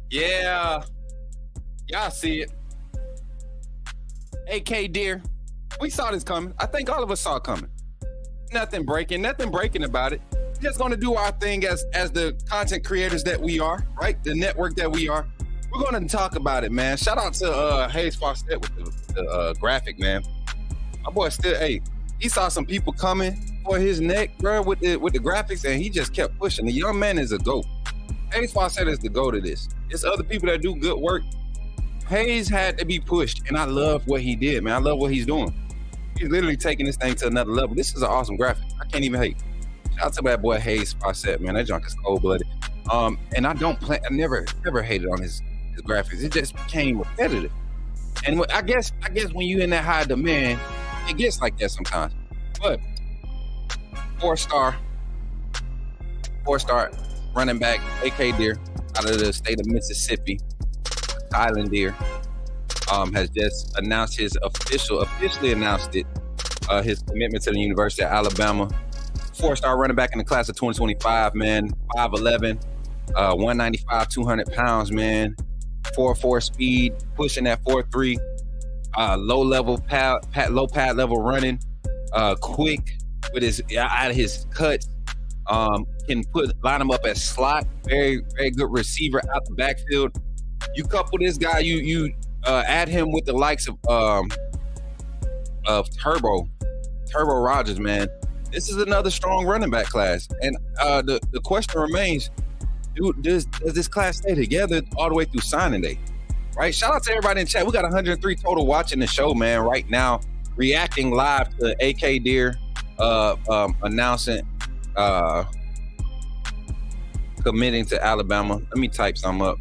Yeah. Y'all see it. AK dear, we saw this coming. I think all of us saw it coming. Nothing breaking about it. We're just gonna do our thing as the content creators that we are, right? The network that we are. We're gonna talk about it, man. Shout out to Hayes Fawcett with the graphic, man. My boy still, hey, he saw some people coming for his neck, bro, with the graphics, and he just kept pushing. The young man is a GOAT. Hayes Fawcett is the GOAT of this. It's other people that do good work. Hayes had to be pushed, and I love what he did, man. I love what he's doing. He's literally taking this thing to another level. This is an awesome graphic. I can't even hate. Shout out to that boy Hayes Fawcett, man. That junk is cold-blooded. And I never hated on his graphics. It just became repetitive. And I guess when you in that high demand, it gets like that sometimes. But four-star running back AK Deer out of the state of Mississippi, Akylin Deer, has just announced officially announced it, his commitment to the University of Alabama. Four-star running back in the class of 2025, man. 5'11", 195, 200 pounds, man. 4.4 speed, pushing that 4.3. Low pad level running. Quick with his out of his cuts. Can line him up as slot. Very, very good receiver out the backfield. You couple this guy, you add him with the likes of Turbo Rogers, man. This is another strong running back class. And the question remains, does this class stay together all the way through signing day? Right? Shout out to everybody in chat. We got 103 total watching the show, man, right now, reacting live to AK Deer announcing committing to Alabama. Let me type some up.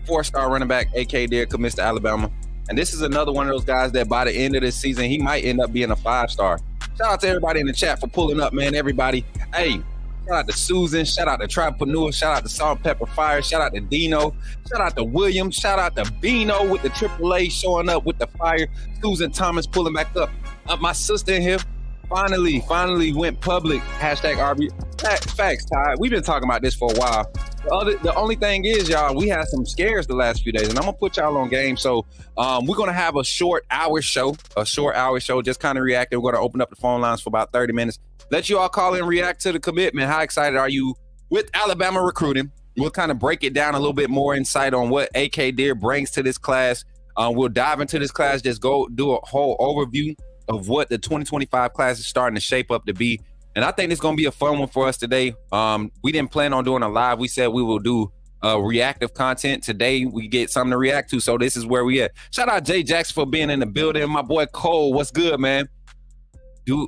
Four-star running back AK Deer commits to Alabama. And this is another one of those guys that by the end of this season, he might end up being a 5-star. Shout out to everybody in the chat for pulling up, man. Everybody. Hey, shout out to Susan. Shout out to Tripreneur. Shout out to Salt and Pepper Fire. Shout out to Dino. Shout out to William. Shout out to Bino with the AAA showing up with the fire. Susan Thomas pulling back up. My sister in here finally went public. Hashtag RB. Facts, Ty. We've been talking about this for a while. The only thing is, y'all, we had some scares the last few days, and I'm gonna put y'all on game. So we're gonna have a short hour show, just kind of reacting. We're gonna open up the phone lines for about 30 minutes. Let you all call and react to the commitment. How excited are you with Alabama recruiting? We'll kind of break it down a little bit more insight on what AK Deer brings to this class. We'll dive into this class, just go do a whole overview of what the 2025 class is starting to shape up to be. And I think it's going to be a fun one for us today. We didn't plan on doing a live. We said we will do reactive content. Today, we get something to react to. So this is where we at. Shout out Jay Jackson for being in the building. My boy Cole, what's good, man? Do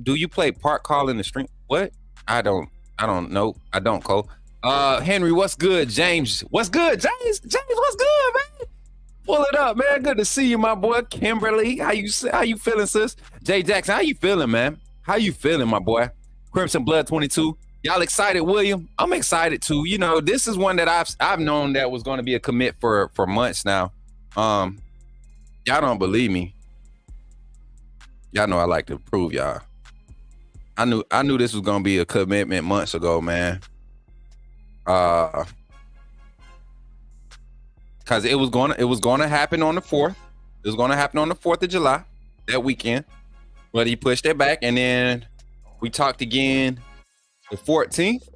you play park call in the stream? What? I don't know. I don't, Cole. Henry, what's good? James, what's good? James, what's good, man? Pull it up, man. Good to see you, my boy. Kimberly, how you feeling, sis? Jay Jackson, how you feeling, man? How you feeling, my boy? Crimson Blood 22. Y'all excited, William? I'm excited too. You know, this is one that I've known that was going to be a commit for months now. Y'all don't believe me. Y'all know I like to prove y'all. I knew this was going to be a commitment months ago, man. Cause it was going to happen on the 4th. It was going to happen on the 4th of July, that weekend. But he pushed it back, and then we talked again the 14th.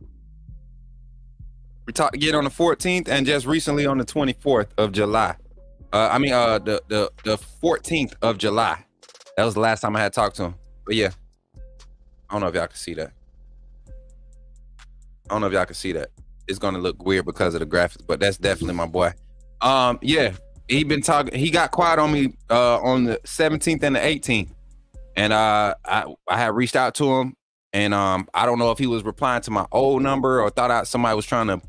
We talked again on the 14th, and just recently on the 24th of July. The 14th of July. That was the last time I had talked to him. But yeah, I don't know if y'all can see that. It's gonna look weird because of the graphics, but that's definitely my boy. Yeah, he been talking. He got quiet on me on the 17th and the 18th. And I had reached out to him, and I don't know if he was replying to my old number or thought somebody was trying to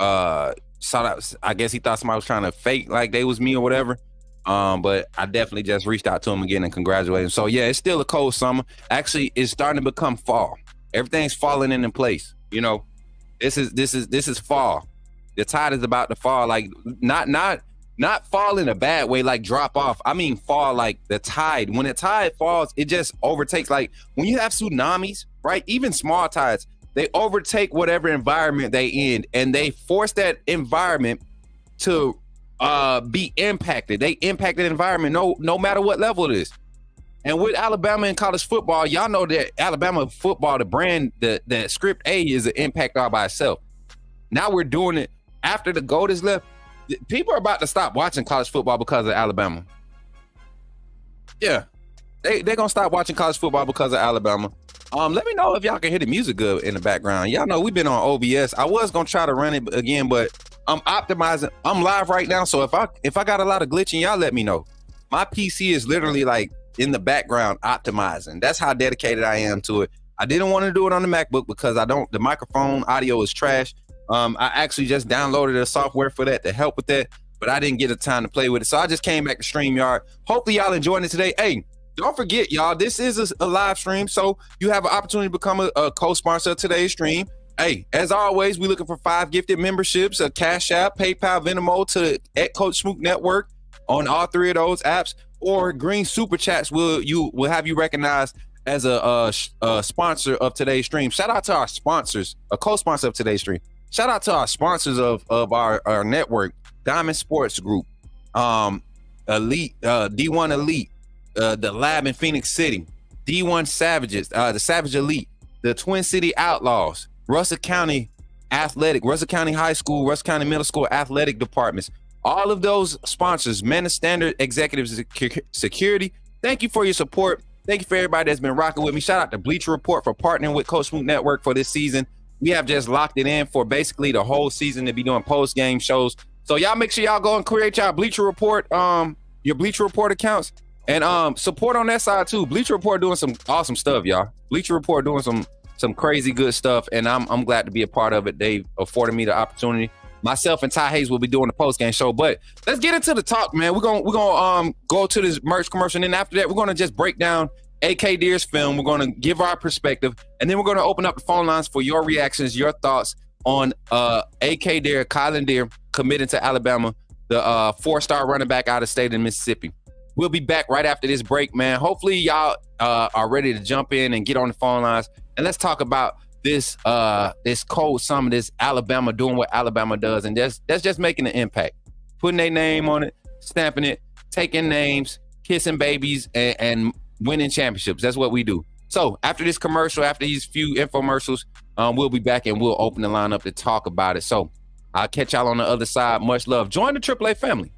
I guess he thought somebody was trying to fake like they was me or whatever. But I definitely just reached out to him again and congratulated him. So yeah, it's still a cold summer. Actually, it's starting to become fall. Everything's falling in place. You know, this is fall. The tide is about to fall. Like not fall in a bad way, like drop off. I mean fall like the tide. When the tide falls, it just overtakes. Like when you have tsunamis, right? Even small tides, they overtake whatever environment they in, and they force that environment to be impacted. They impact the environment no matter what level it is. And with Alabama in college football, y'all know that Alabama football, the brand, the script A is an impact all by itself. Now we're doing it after the GOAT is left. People are about to stop watching college football because of Alabama. Yeah, they're gonna stop watching college football because of Alabama. Let me know if y'all can hear the music good in the background. Y'all know we've been on OBS. I was gonna try to run it again, but I'm optimizing. I'm live right now, so if I got a lot of glitching, y'all let me know. My PC is literally like in the background optimizing. That's how dedicated I am to it. I didn't want to do it on the MacBook because the microphone audio is trash. I actually just downloaded a software for that to help with that, but I didn't get the time to play with it. So I just came back to StreamYard. Hopefully y'all enjoying it today. Hey, don't forget, y'all, this is a live stream, so you have an opportunity to become a co-sponsor of today's stream. Hey, as always, we're looking for 5 gifted memberships, a Cash App, PayPal, Venmo to at Coach Smook Network on all 3 of those apps, or green super chats will have you recognized as a sponsor of today's stream. Shout out to our sponsors, a co-sponsor of today's stream. Shout out to our sponsors of our network, Diamond Sports Group, Elite, D1 Elite, the Lab in Phoenix City, D1 Savages, the Savage Elite, the Twin City Outlaws, Russell County Athletic, Russell County High School, Russell County Middle School Athletic Departments. All of those sponsors, Man of Standard Executive Security, thank you for your support. Thank you for everybody that's been rocking with me. Shout out to Bleacher Report for partnering with Coach Smook Network for this season. We have just locked it in for basically the whole season to be doing post-game shows. So y'all make sure y'all go and create y'all Bleacher Report, your Bleacher Report accounts, and support on that side too. Bleacher Report doing some awesome stuff, y'all. Bleacher Report doing some crazy good stuff, and I'm glad to be a part of it. They afforded me the opportunity. Myself and Ty Hayes will be doing the post-game show, but let's get into the talk, man. We're gonna go to this merch commercial, and then after that, we're gonna just break down AK Deer's film. We're gonna give our perspective, and then we're gonna open up the phone lines for your reactions, your thoughts on AK Deer, Akylin Deer, committing to Alabama, the 4-star running back out of state in Mississippi. We'll be back right after this break, man. Hopefully y'all are ready to jump in and get on the phone lines, and let's talk about this cold summer, this Alabama doing what Alabama does, and that's just making an impact, putting their name on it, stamping it, taking names, kissing babies, and winning championships. That's what we do. So after this commercial, after these few infomercials, we'll be back and we'll open the line up to talk about it. So I'll catch y'all on the other side. Much love. Join the AAA family.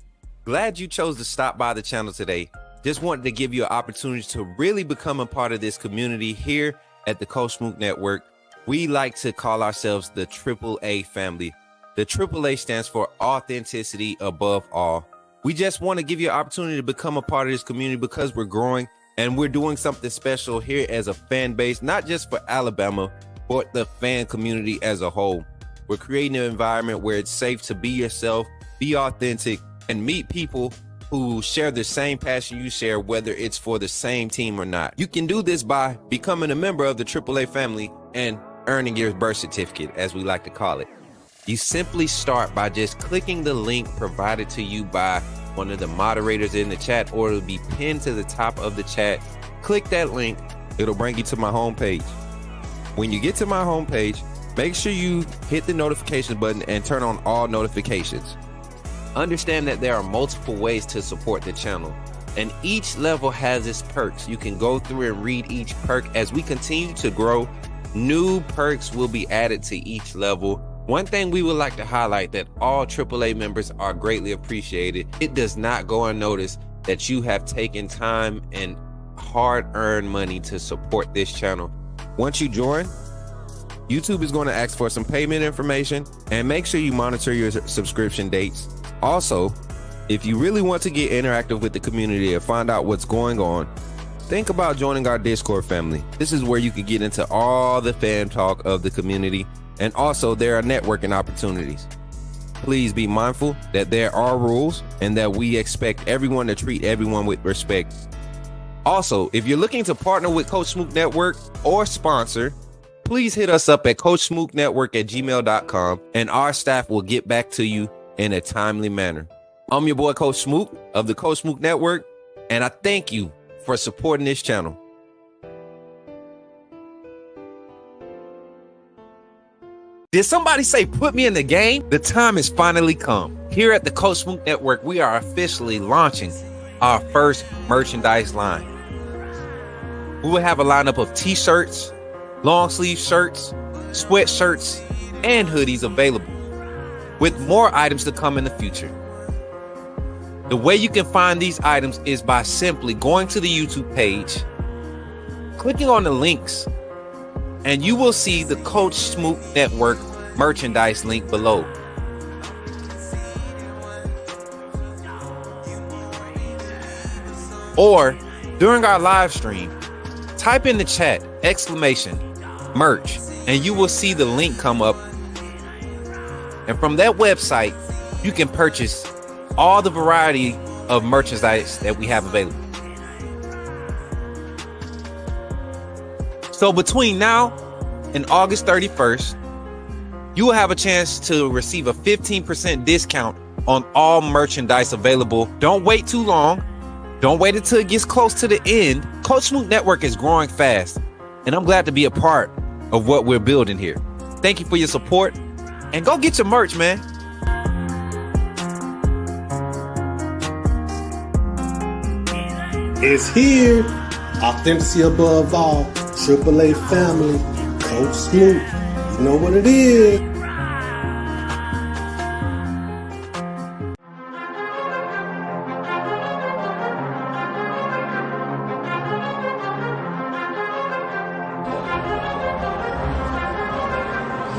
Glad you chose to stop by the channel today. Just wanted to give you an opportunity to really become a part of this community here at the Coach Smook Network. We like to call ourselves the AAA family. The AAA stands for authenticity above all. We just want to give you an opportunity to become a part of this community because we're growing and we're doing something special here as a fan base, not just for Alabama, but the fan community as a whole. We're creating an environment where it's safe to be yourself, be authentic, and meet people who share the same passion you share, whether it's for the same team or not. You can do this by becoming a member of the AAA family and earning your birth certificate, as we like to call it. You simply start by just clicking the link provided to you by one of the moderators in the chat, or it'll be pinned to the top of the chat. Click that link, it'll bring you to my homepage. When you get to my homepage, make sure you hit the notification button and turn on all notifications. Understand that there are multiple ways to support the channel, and each level has its perks. You can go through and read each perk. As we continue to grow, new perks will be added to each level. One thing we would like to highlight that all AAA members are greatly appreciated. It does not go unnoticed that you have taken time and hard-earned money to support this channel. Once you join, YouTube is going to ask for some payment information, and make sure you monitor your subscription dates. Also, if you really want to get interactive with the community and find out what's going on, think about joining our Discord family. This is where you can get into all the fan talk of the community, and also there are networking opportunities. Please be mindful that there are rules and that we expect everyone to treat everyone with respect. Also, if you're looking to partner with Coach Smook Network or sponsor, please hit us up at coachsmooknetwork@gmail.com, and our staff will get back to you in a timely manner. I'm your boy, Coach Smook of the Coach Smook Network, and I thank you for supporting this channel. Did somebody say put me in the game? The time has finally come. Here at the Coach Smook Network, we are officially launching our first merchandise line. We will have a lineup of t-shirts, long sleeve shirts, sweatshirts, and hoodies available, with more items to come in the future. The way you can find these items is by simply going to the YouTube page, clicking on the links, and you will see the Coach Smoot Network merchandise link below. Or during our live stream, type in the chat !merch, and you will see the link come up. And from that website, you can purchase all the variety of merchandise that we have available. So between now and August 31st, you will have a chance to receive a 15% discount on all merchandise available. Don't wait too long. Don't wait until it gets close to the end. Coach Smoot Network is growing fast, and I'm glad to be a part of what we're building here. Thank you for your support, and go get your merch, man. It's here. Authenticity above all. AAA family. Coach Smoot. You know what it is.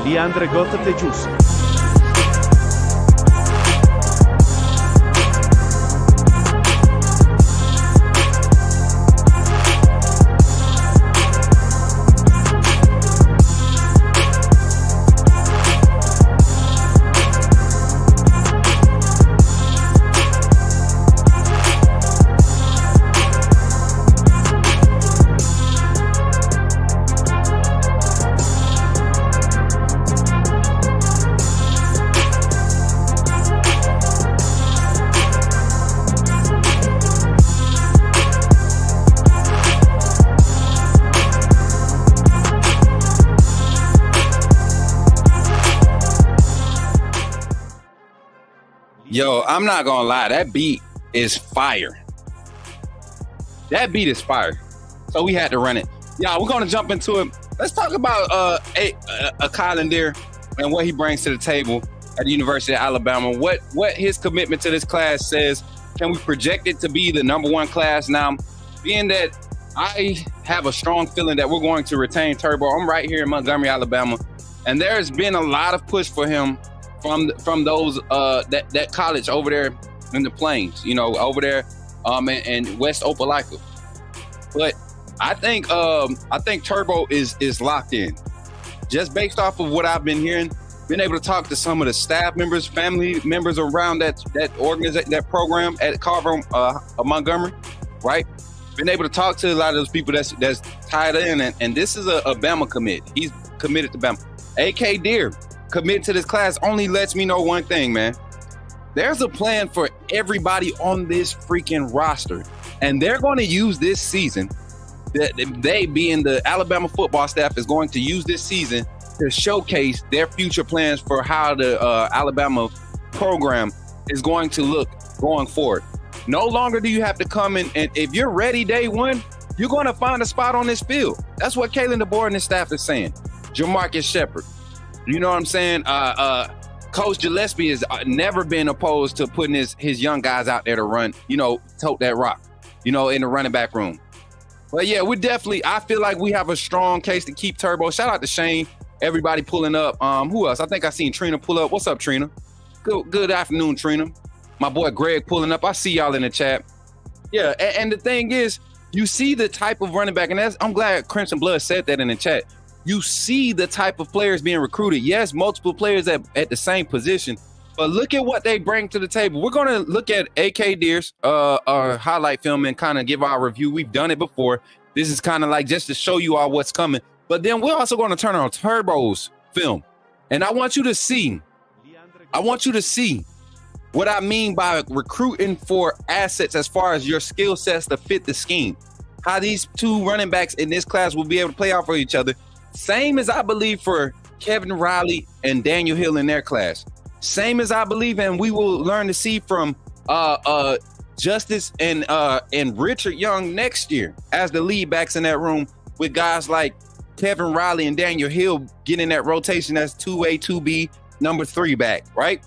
Leandre Gota Tejus. Yo, I'm not gonna lie, that beat is fire. That beat is fire. So we had to run it. Yeah, we're gonna jump into it. Let's talk about Akylin there and what he brings to the table at the University of Alabama. What his commitment to this class says. Can we project it to be the #1 class now? Being that I have a strong feeling that we're going to retain Turbo. I'm right here in Montgomery, Alabama, and there's been a lot of push for him from those that college over there in the Plains, you know, over there in West Opelika. But I think Turbo is locked in, just based off of what I've been hearing. Been able to talk to some of the staff members, family members around that organization, that program at Carver, Montgomery, right? Been able to talk to a lot of those people that's tied in, and this is a Bama commit. He's committed to Bama. AK Deer committed to this class only lets me know one thing, man. There's a plan for everybody on this freaking roster, and they're going to use this season. They, being the Alabama football staff, is going to use this season to showcase their future plans for how the Alabama program is going to look going forward. No longer do you have to come in, and if you're ready day one, you're going to find a spot on this field. That's what Akylin DeBoer and his staff is saying. Jamarcus Shepard. You know what I'm saying? Coach Gillespie has never been opposed to putting his young guys out there to run, you know, tote that rock, you know, in the running back room. But yeah, I feel like we have a strong case to keep Turbo. Shout out to Shane, everybody pulling up. Who else? I think I seen Trina pull up. What's up, Trina? Good afternoon, Trina. My boy Greg pulling up. I see y'all in the chat. Yeah, and the thing is, you see the type of running back, and I'm glad Crimson Blood said that in the chat. You see the type of players being recruited. Yes, multiple players at the same position, but look at what they bring to the table. We're going to look at AK Deer's highlight film and kind of give our review. We've done it before. This is kind of like just to show you all what's coming. But then we're also going to turn on Turbo's film. And I want you to see what I mean by recruiting for assets as far as your skill sets to fit the scheme. How these two running backs in this class will be able to play out for each other. Same as I believe for Kevin Riley and Daniel Hill in their class. Same as I believe, and we will learn to see from Justice and Richard Young next year as the lead backs in that room, with guys like Kevin Riley and Daniel Hill getting that rotation as 2A, 2B, number 3 back, right?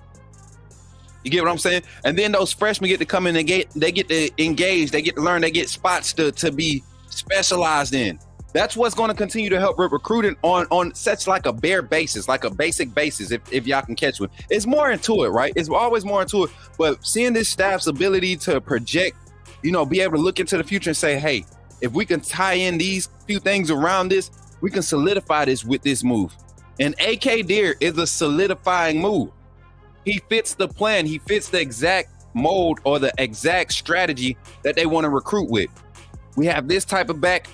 You get what I'm saying? And then those freshmen get to come in and they get to engage, they get to learn, they get spots to be specialized in. That's what's going to continue to help recruiting on such like a bare basis, like a basic basis, if y'all can catch one. It's more into it, right? It's always more into it. But seeing this staff's ability to project, be able to look into the future and say, hey, if we can tie in these few things around this, we can solidify this with this move. And AK Deer is a solidifying move. He fits the plan. He fits the exact mold or the exact strategy that they want to recruit with. We have this type of back.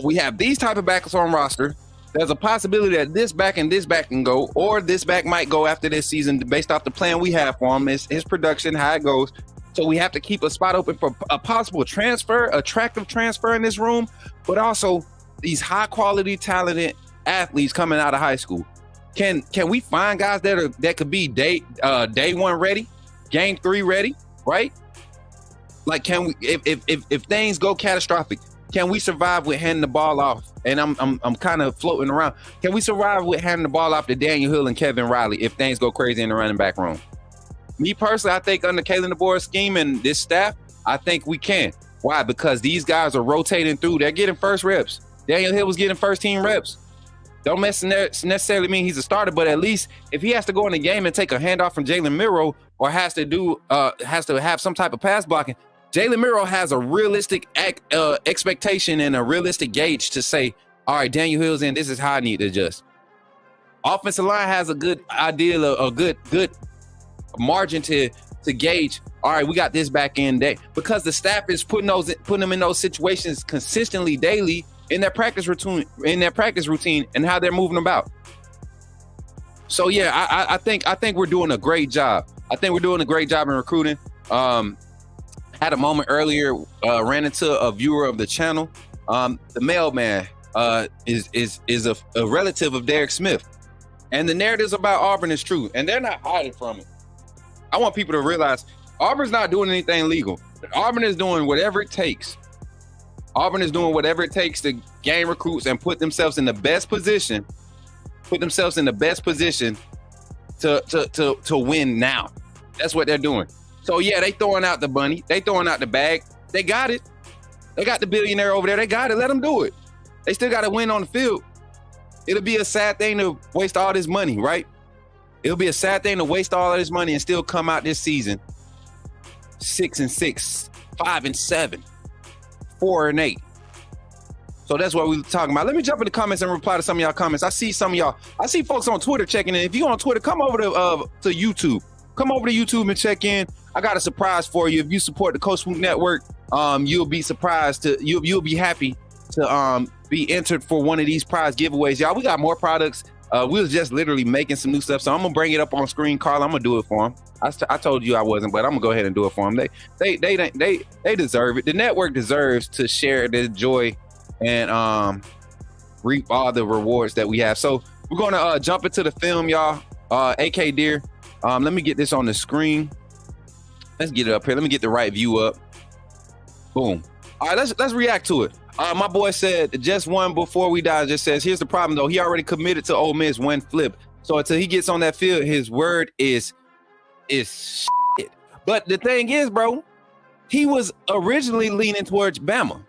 We have these type of backs on roster. There's a possibility that this back and this back can go, or this back might go after this season based off the plan we have for him, his production, how it goes. So we have to keep a spot open for a possible transfer, attractive transfer in this room, but also these high quality, talented athletes coming out of high school. Can we find guys that could be day one ready, game 3 ready, right? Like, can we, if things go catastrophic, can we survive with handing the ball off? And I'm kind of floating around. Can we survive with handing the ball off to Daniel Hill and Kevin Riley if things go crazy in the running back room? Me personally, I think under Akylin DeBoer's scheme and this staff, I think we can. Why? Because these guys are rotating through. They're getting first reps. Daniel Hill was getting first team reps. Don't necessarily mean he's a starter, but at least if he has to go in the game and take a handoff from Jalen Miro or has to have some type of pass blocking, Jalen Miro has a realistic expectation and a realistic gauge to say, all right, Daniel Hill's in, this is how I need to adjust. Offensive line has a good idea, a good margin to gauge, all right, we got this back end day, because the staff is putting them in those situations consistently daily in their practice routine and how they're moving about. So yeah, I think we're doing a great job. I think we're doing a great job in recruiting. Had a moment earlier, ran into a viewer of the channel. The mailman is a relative of Derek Smith, and the narratives about Auburn is true, and they're not hiding from it. I want people to realize Auburn's not doing anything legal. Auburn is doing whatever it takes. Auburn is doing whatever it takes to gain recruits and put themselves in the best position. To win now. That's what they're doing. So yeah, they throwing out the bunny. They throwing out the bag. They got it. They got the billionaire over there. They got it. Let them do it. They still got to win on the field. It'll be a sad thing to waste all this money, right? It'll be a sad thing to waste all of this money and still come out this season 6-6, 5-7, 4-8. So that's what we're talking about. Let me jump in the comments and reply to some of y'all comments. I see folks on Twitter checking in. If you're on Twitter, come over to YouTube. Come over to YouTube and check in. I got a surprise for you. If you support the Coach Swoop Network, you'll be you'll be happy to be entered for one of these prize giveaways. Y'all, we got more products. We was just literally making some new stuff, so I'm gonna bring it up on screen. Carl, I'm gonna do it for them. I told you I wasn't, but I'm gonna go ahead and do it for them. They deserve it. The network deserves to share the joy and reap all the rewards that we have. So we're gonna jump into the film, y'all. AK Deer. Let me get this on the screen. Let's get it up here. Let me get the right view up. Boom. All right, let's react to it. My boy said just one before we die. Just says, here's the problem though. He already committed to Ole Miss when flip. So until he gets on that field, his word is shit. But the thing is, bro, he was originally leaning towards Bama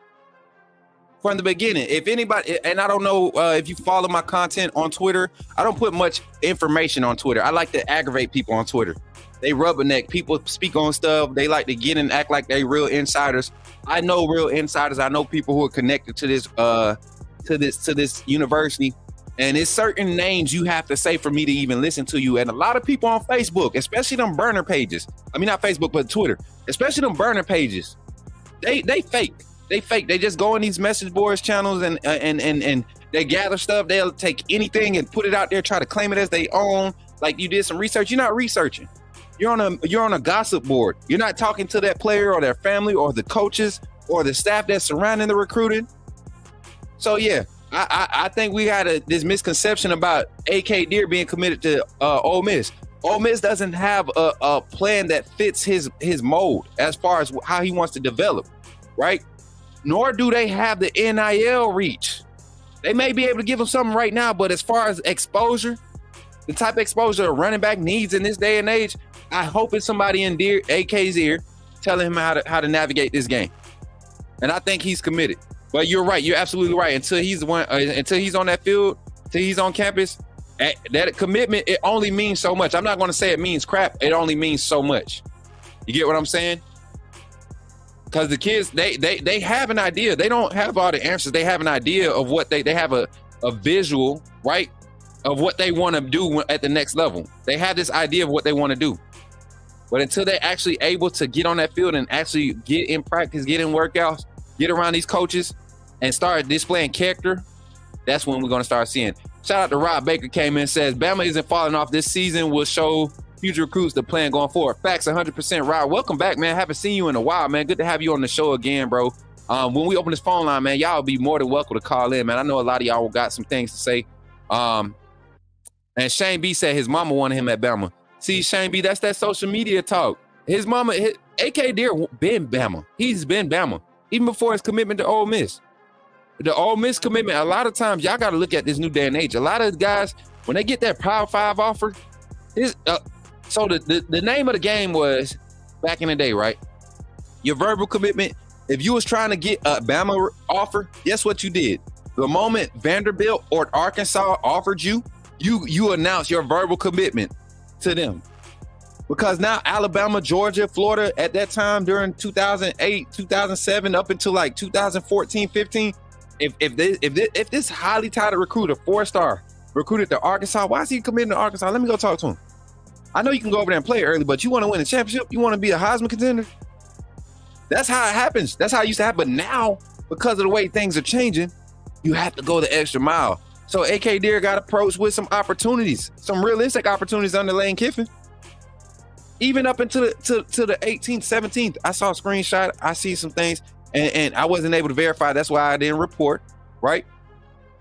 from the beginning. If anybody, and I don't know if you follow my content on Twitter, I don't put much information on Twitter. I like to aggravate people on Twitter. They rubberneck. People speak on stuff. They like to get and act like they real insiders. I know real insiders. I know people who are connected to this university. And it's certain names you have to say for me to even listen to you. And a lot of people on Facebook, especially them burner pages. I mean, not Facebook, but Twitter, especially them burner pages. They fake. They fake. They just go in these message boards channels and they gather stuff. They'll take anything and put it out there, try to claim it as they own. Like you did some research. You're not researching. You're on a gossip board. You're not talking to that player or their family or the coaches or the staff that's surrounding the recruiting. So yeah, I think we had this misconception about AK Deer being committed to Ole Miss. Ole Miss doesn't have a plan that fits his mold as far as how he wants to develop, right? Nor do they have the NIL reach. They may be able to give him something right now, but as far as exposure, the type of exposure a running back needs in this day and age, I hope it's somebody in AK's ear telling him how to navigate this game. And I think he's committed. But you're right. You're absolutely right. Until he's on that field, until he's on campus, that commitment, it only means so much. I'm not going to say it means crap. It only means so much. You get what I'm saying? Because the kids, they have an idea. They don't have all the answers. They have an idea of what they have a visual, right, of what they want to do at the next level. They have this idea of what they want to do. But until they're actually able to get on that field and actually get in practice, get in workouts, get around these coaches and start displaying character, that's when we're going to start seeing. Shout out to Rob Baker, came in and says, Bama isn't falling off this season, will show future recruits the plan going forward. Facts, 100%. Rob, welcome back, man. Haven't seen you in a while, man. Good to have you on the show again, bro. When we open this phone line, man, y'all be more than welcome to call in, man. I know a lot of y'all got some things to say. And Shane B said his mama wanted him at Bama. See, Shane B, that's that social media talk. His mama, AK Deer, been Bama. He's been Bama, even before his commitment to Ole Miss. The Ole Miss commitment, a lot of times, y'all got to look at this new day and age. A lot of guys, when they get that Power 5 offer, so the name of the game was, back in the day, right? Your verbal commitment. If you was trying to get a Bama offer, guess what you did? The moment Vanderbilt or Arkansas offered you, you announced your verbal commitment to them. Because now Alabama, Georgia, Florida, at that time during 2008, 2007, up until like 2014, 15, if this highly touted recruiter, 4-star, recruited to Arkansas, why is he committing to Arkansas? Let me go talk to him. I know you can go over there and play early, but you want to win a championship? You want to be a Heisman contender? That's how it happens. That's how it used to happen. But now, because of the way things are changing, you have to go the extra mile. So AK Deer got approached with some opportunities, some realistic opportunities under Lane Kiffin. Even up into the 18th, 17th, I saw a screenshot. I see some things, and I wasn't able to verify. That's why I didn't report, right?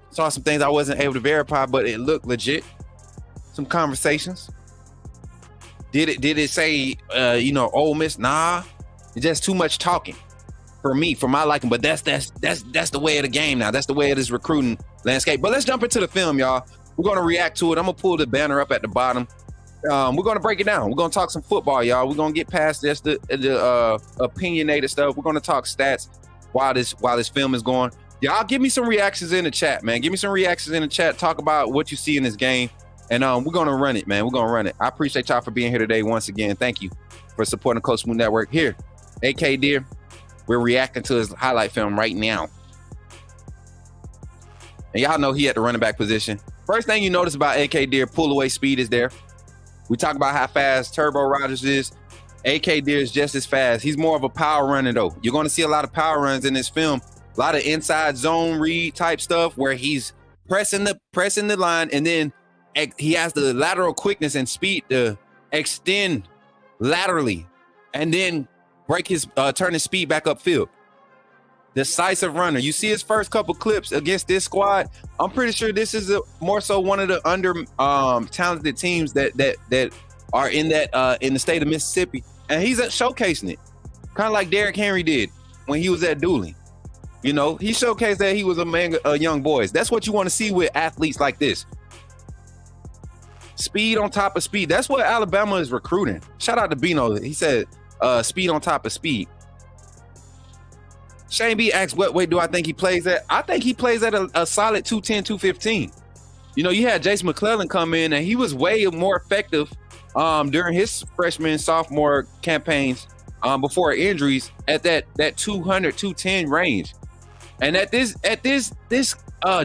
Saw some things I wasn't able to verify, but it looked legit. Some conversations. Did it say, Ole Miss? Nah, it's just too much talking for me, for my liking. But that's the way of the game now. That's the way of this recruiting landscape. But let's jump into the film, y'all. We're gonna react to it. I'm gonna pull the banner up at the bottom. We're gonna break it down. We're gonna talk some football, y'all. We're gonna get past this the opinionated stuff. We're gonna talk stats while this film is going. Y'all give me some reactions in the chat, man. Give me some reactions in the chat. Talk about what you see in this game. And we're going to run it, man. We're going to run it. I appreciate y'all for being here today once again. Thank you for supporting the Coach Smooth Network. Here, AK Deer, we're reacting to his highlight film right now. And y'all know he at the running back position. First thing you notice about AK Deer, pull away speed is there. We talk about how fast Turbo Rogers is. AK Deer is just as fast. He's more of a power runner, though. You're going to see a lot of power runs in this film. A lot of inside zone read type stuff where he's pressing the line, and then he has the lateral quickness and speed to extend laterally and then turn his speed back upfield. Decisive runner. You see his first couple clips against this squad. I'm pretty sure this is more so one of the under talented teams that are in the state of Mississippi, and he's showcasing it, kind of like Derrick Henry did when he was at Dooley. He showcased that he was a young boys. That's what you want to see with athletes like this. Speed on top of speed. That's what Alabama is recruiting. Shout out to Bino. He said speed on top of speed. Shane B asks, what weight do I think he plays at? I think he plays at a solid 210, 215. You had Jason McClellan come in, and he was way more effective during his freshman and sophomore campaigns before injuries at that 200, 210 range. And at this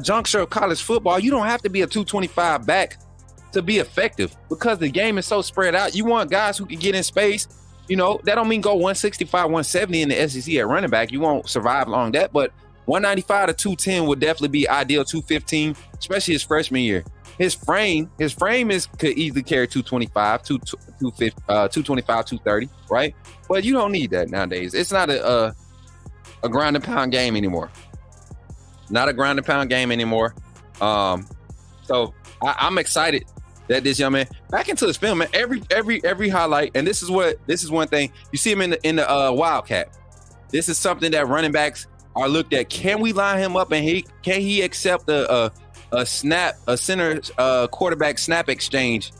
juncture of college football, you don't have to be a 225 back to be effective, because the game is so spread out. You want guys who can get in space. That don't mean go 165, 170 in the SEC at running back. You won't survive long that, but 195 to 210 would definitely be ideal. 215, especially his freshman year. His frame could easily carry 225, 225, 230, right? But you don't need that nowadays. It's not a ground and pound game anymore. Not a ground and pound game anymore. So I'm excited that this young man back into this film, man. Every highlight, and this is one thing you see him in the Wildcat. This is something that running backs are looked at. Can we line him up, and can he accept a center quarterback snap exchange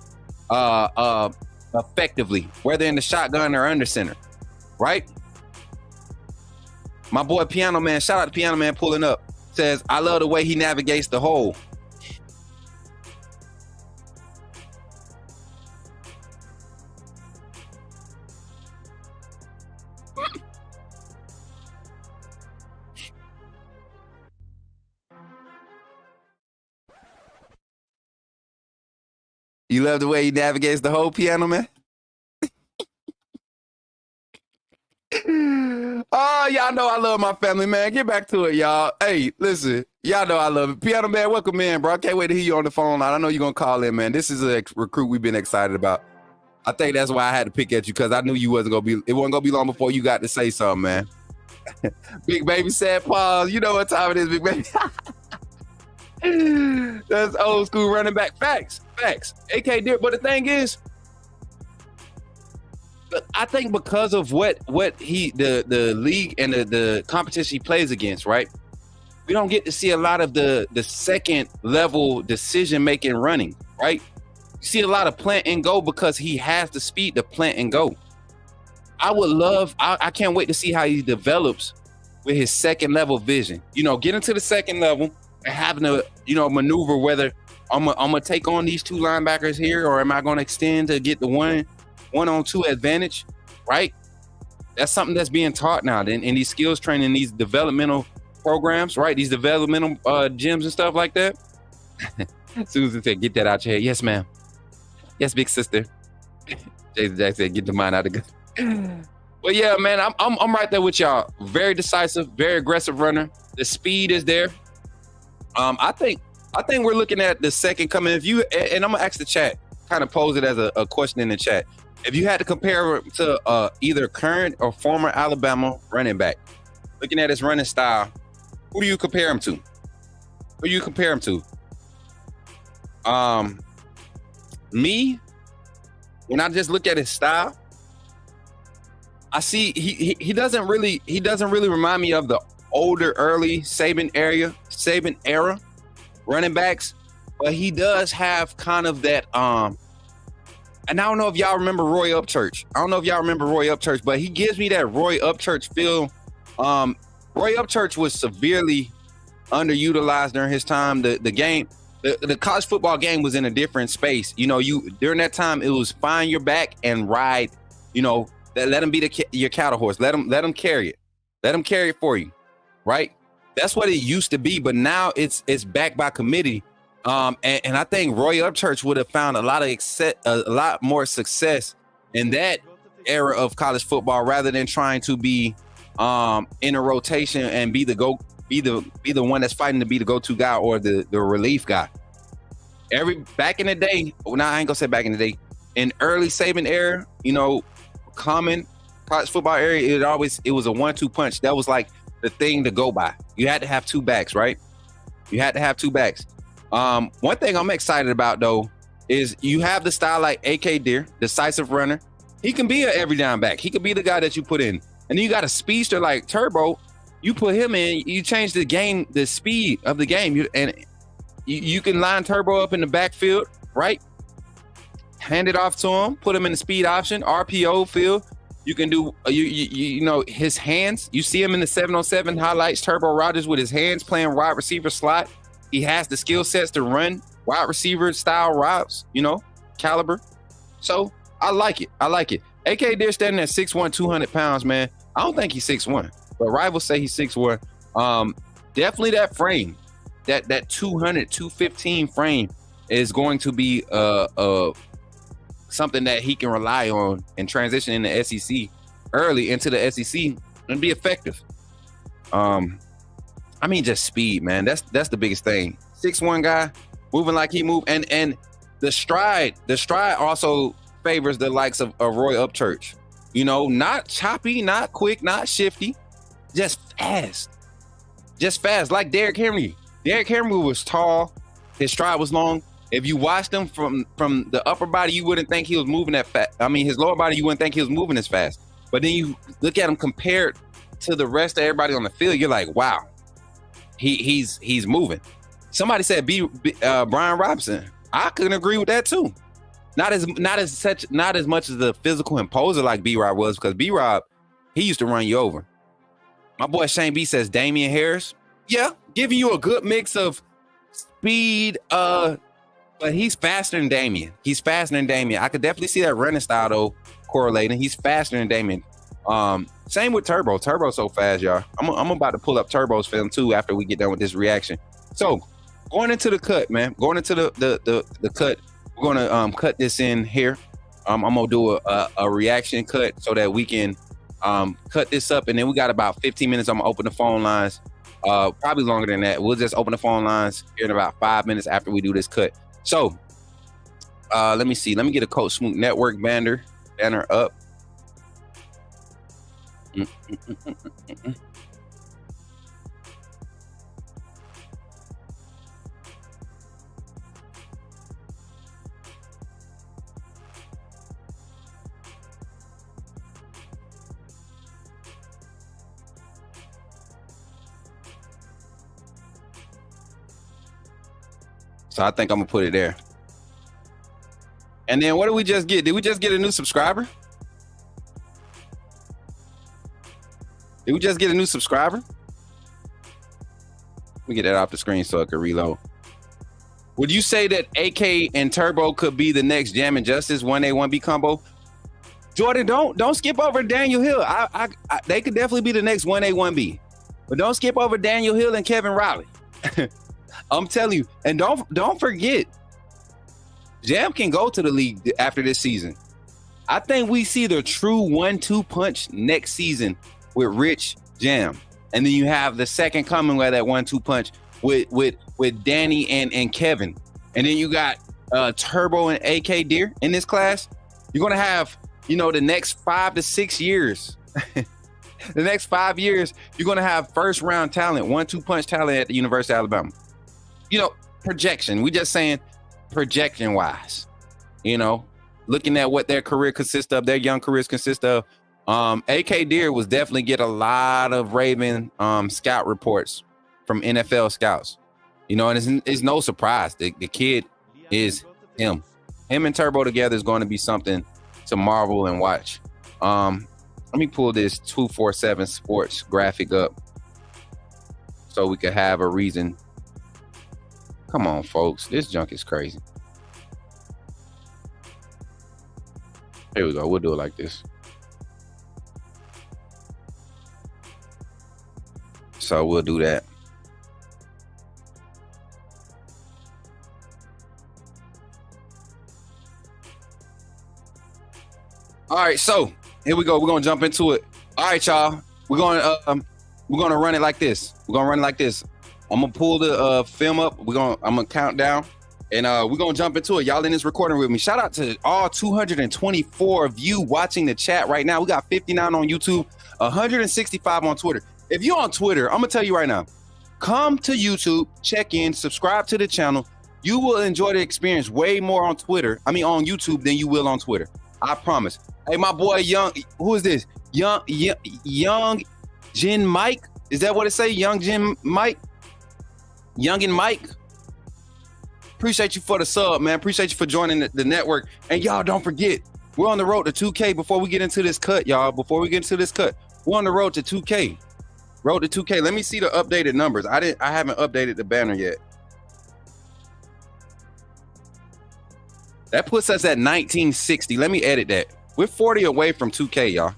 effectively, whether in the shotgun or under center, right? My boy Piano Man, shout out to Piano Man pulling up, says, I love the way he navigates the hole. You love the way he navigates the whole, Piano Man? Oh, y'all know I love my family, man. Get back to it, y'all. Hey, listen, y'all know I love it. Piano Man, welcome in, bro. I can't wait to hear you on the phone. I know you're going to call in, man. This is a recruit we've been excited about. I think that's why I had to pick at you, because I knew you wasn't going to be, it wasn't going to be long before you got to say something, man. Big Baby said pause. You know what time it is, Big Baby. That's old school running back. Facts. AK Deer. But the thing is, I think because of what he the league and the competition he plays against, right? We don't get to see a lot of the second level decision making running, right? You see a lot of plant and go because he has the speed to plant and go. I can't wait to see how he develops with his second level vision. You know, getting to the second level and having to, you know, maneuver whether I'm gonna take on these two linebackers here, or am I gonna extend to get the one-on-two advantage, right? That's something that's being taught now in these skills training, these developmental programs, right? These developmental gyms and stuff like that. Susan said, get that out your head. Yes, ma'am. Yes, big sister. Jason Jack said, get the mind out of the gun. Well, yeah, man, I'm right there with y'all. Very decisive, very aggressive runner. The speed is there. I think we're looking at the second coming. If you, and I'm gonna ask the chat, kind of pose it as a question in the chat. If you had to compare to either current or former Alabama running back, looking at his running style, who do you compare him to? Me, when I just look at his style, I see he doesn't really remind me of the older early Saban era running backs, but he does have kind of that and I don't know if y'all remember Roy Upchurch. But he gives me that Roy Upchurch feel. Roy Upchurch was severely underutilized during his time. The college football game was in a different space. You know, during that time it was find your back and ride. You know, let him be your cattle horse. Let him carry it. Let him carry it for you, right? That's what it used to be, but now it's backed by committee. And I think Roy Upchurch would have found a lot more success in that era of college football rather than trying to be in a rotation and be the one that's fighting to be the go-to guy or the relief guy. Back in the day, well, I ain't gonna say back in the day, in early Saban era, you know, common college football era, it was a 1-2 punch. That was like the thing to go by. You had to have two backs, right? One thing I'm excited about though is you have the style like AK Deer, decisive runner. He can be an every down back. He could be the guy that you put in. And then you got a speedster like Turbo. You put him in, you change the game, the speed of the game. You can line Turbo up in the backfield, right? Hand it off to him, put him in the speed option, RPO field. You can do, you know, his hands. You see him in the 7-on-7 highlights, Turbo Rogers with his hands playing wide receiver slot. He has the skill sets to run wide receiver style routes, you know, caliber. So I like it. AK Deer standing at 6'1", 200 pounds, man. I don't think he's 6'1", but rivals say he's 6'1". Definitely that frame, that 200, 215 frame is going to be something that he can rely on and transition in the SEC early into the SEC and be effective. I mean, just speed, man. That's the biggest thing. 6'1" guy, moving like he moved, and the stride also favors the likes of Roy Upchurch. You know, not choppy, not quick, not shifty, just fast. Like Derrick Henry. Derrick Henry was tall, his stride was long. If you watched him from the upper body, you wouldn't think he was moving that fast. I mean, his lower body, you wouldn't think he was moving as fast. But then you look at him compared to the rest of everybody on the field, you're like, wow. He's moving. Somebody said Brian Robinson. I couldn't agree with that too. Not as much as the physical imposer like B-Rob was, because B-Rob, he used to run you over. My boy Shane B says Damian Harris. Yeah, giving you a good mix of speed, but he's faster than Damian. I could definitely see that running style though correlating. He's faster than Damian. Same with Turbo. Turbo's so fast, y'all. I'm about to pull up Turbo's film too after we get done with this reaction. So going into the cut, man. Going into the cut. We're gonna cut this in here. I'm gonna do a reaction cut so that we can cut this up, and then we got about 15 minutes. I'm gonna open the phone lines. Probably longer than that. We'll just open the phone lines here in about 5 minutes after we do this cut. So let me see. Let me get a Coach Smoot Network banner up. So I think I'm gonna put it there. And then what did we just get? Did we just get a new subscriber? Did we just get a new subscriber? Let me get that off the screen so I can reload. Would you say that AK and Turbo could be the next Jam and Justice 1A 1B combo? Jordan, don't skip over Daniel Hill. They could definitely be the next 1A 1B. But don't skip over Daniel Hill and Kevin Riley. I'm telling you, and don't forget, Jam can go to the league after this season. I think we see the true 1-2 punch next season with Rich Jam, and then you have the second coming where that 1-2 punch with Danny and Kevin, and then you got Turbo and AK Deer in this class. You're gonna have, the next 5 to 6 years. The next 5 years, you're gonna have first round talent, 1-2 punch talent at the University of Alabama. Projection. We just saying projection wise, looking at what their career consists of, their young careers consist of. AK Deer was definitely get a lot of Raven scout reports from NFL scouts, and it's no surprise. The kid is him. Him and Turbo together is going to be something to marvel and watch. Let me pull this 247 Sports graphic up so we could have a reason. Come on, folks. This junk is crazy. Here we go. We'll do it like this. So we'll do that. All right, so here we go. We're gonna jump into it. All right, y'all. We're gonna run it like this. I'm gonna pull the film up. I'm gonna count down, and we're gonna jump into it. Y'all in this recording with me. Shout out to all 224 of you watching the chat right now. We got 59 on YouTube, 165 on Twitter. If you're on Twitter, I'm gonna tell you right now, come to YouTube, check in, subscribe to the channel. You will enjoy the experience way more on YouTube than you will on Twitter. I promise. Hey, my boy, who is this? Young Jin Mike. Is that what it say? Young Jin Mike? Youngin Mike, appreciate you for the sub, man. Appreciate you for joining the network. And y'all, don't forget, we're on the road to 2K. Before we get into this cut, we're on the road to 2K. Let me see the updated numbers. I haven't updated the banner yet. That puts us at 1960. Let me edit that. We're 40 away from 2K, y'all.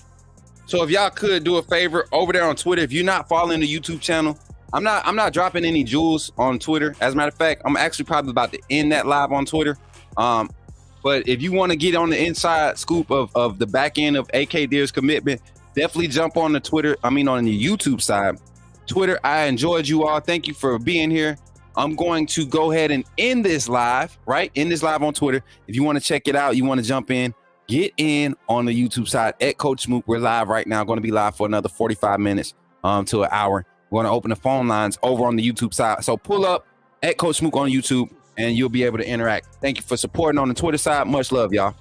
So if y'all could do a favor over there on Twitter, if you're not following the YouTube channel, I'm not dropping any jewels on Twitter. As a matter of fact, I'm actually probably about to end that live on Twitter. But if you want to get on the inside scoop of the back end of AK Deer's commitment, definitely jump on the Twitter. On the YouTube side. Twitter, I enjoyed you all. Thank you for being here. I'm going to go ahead and end this live, right? End this live on Twitter. If you want to check it out, you want to jump in, get in on the YouTube side at Coach Smoot. We're live right now. Going to be live for another 45 minutes to an hour. We're going to open the phone lines over on the YouTube side. So pull up at Coach Smoot on YouTube and you'll be able to interact. Thank you for supporting on the Twitter side. Much love, y'all.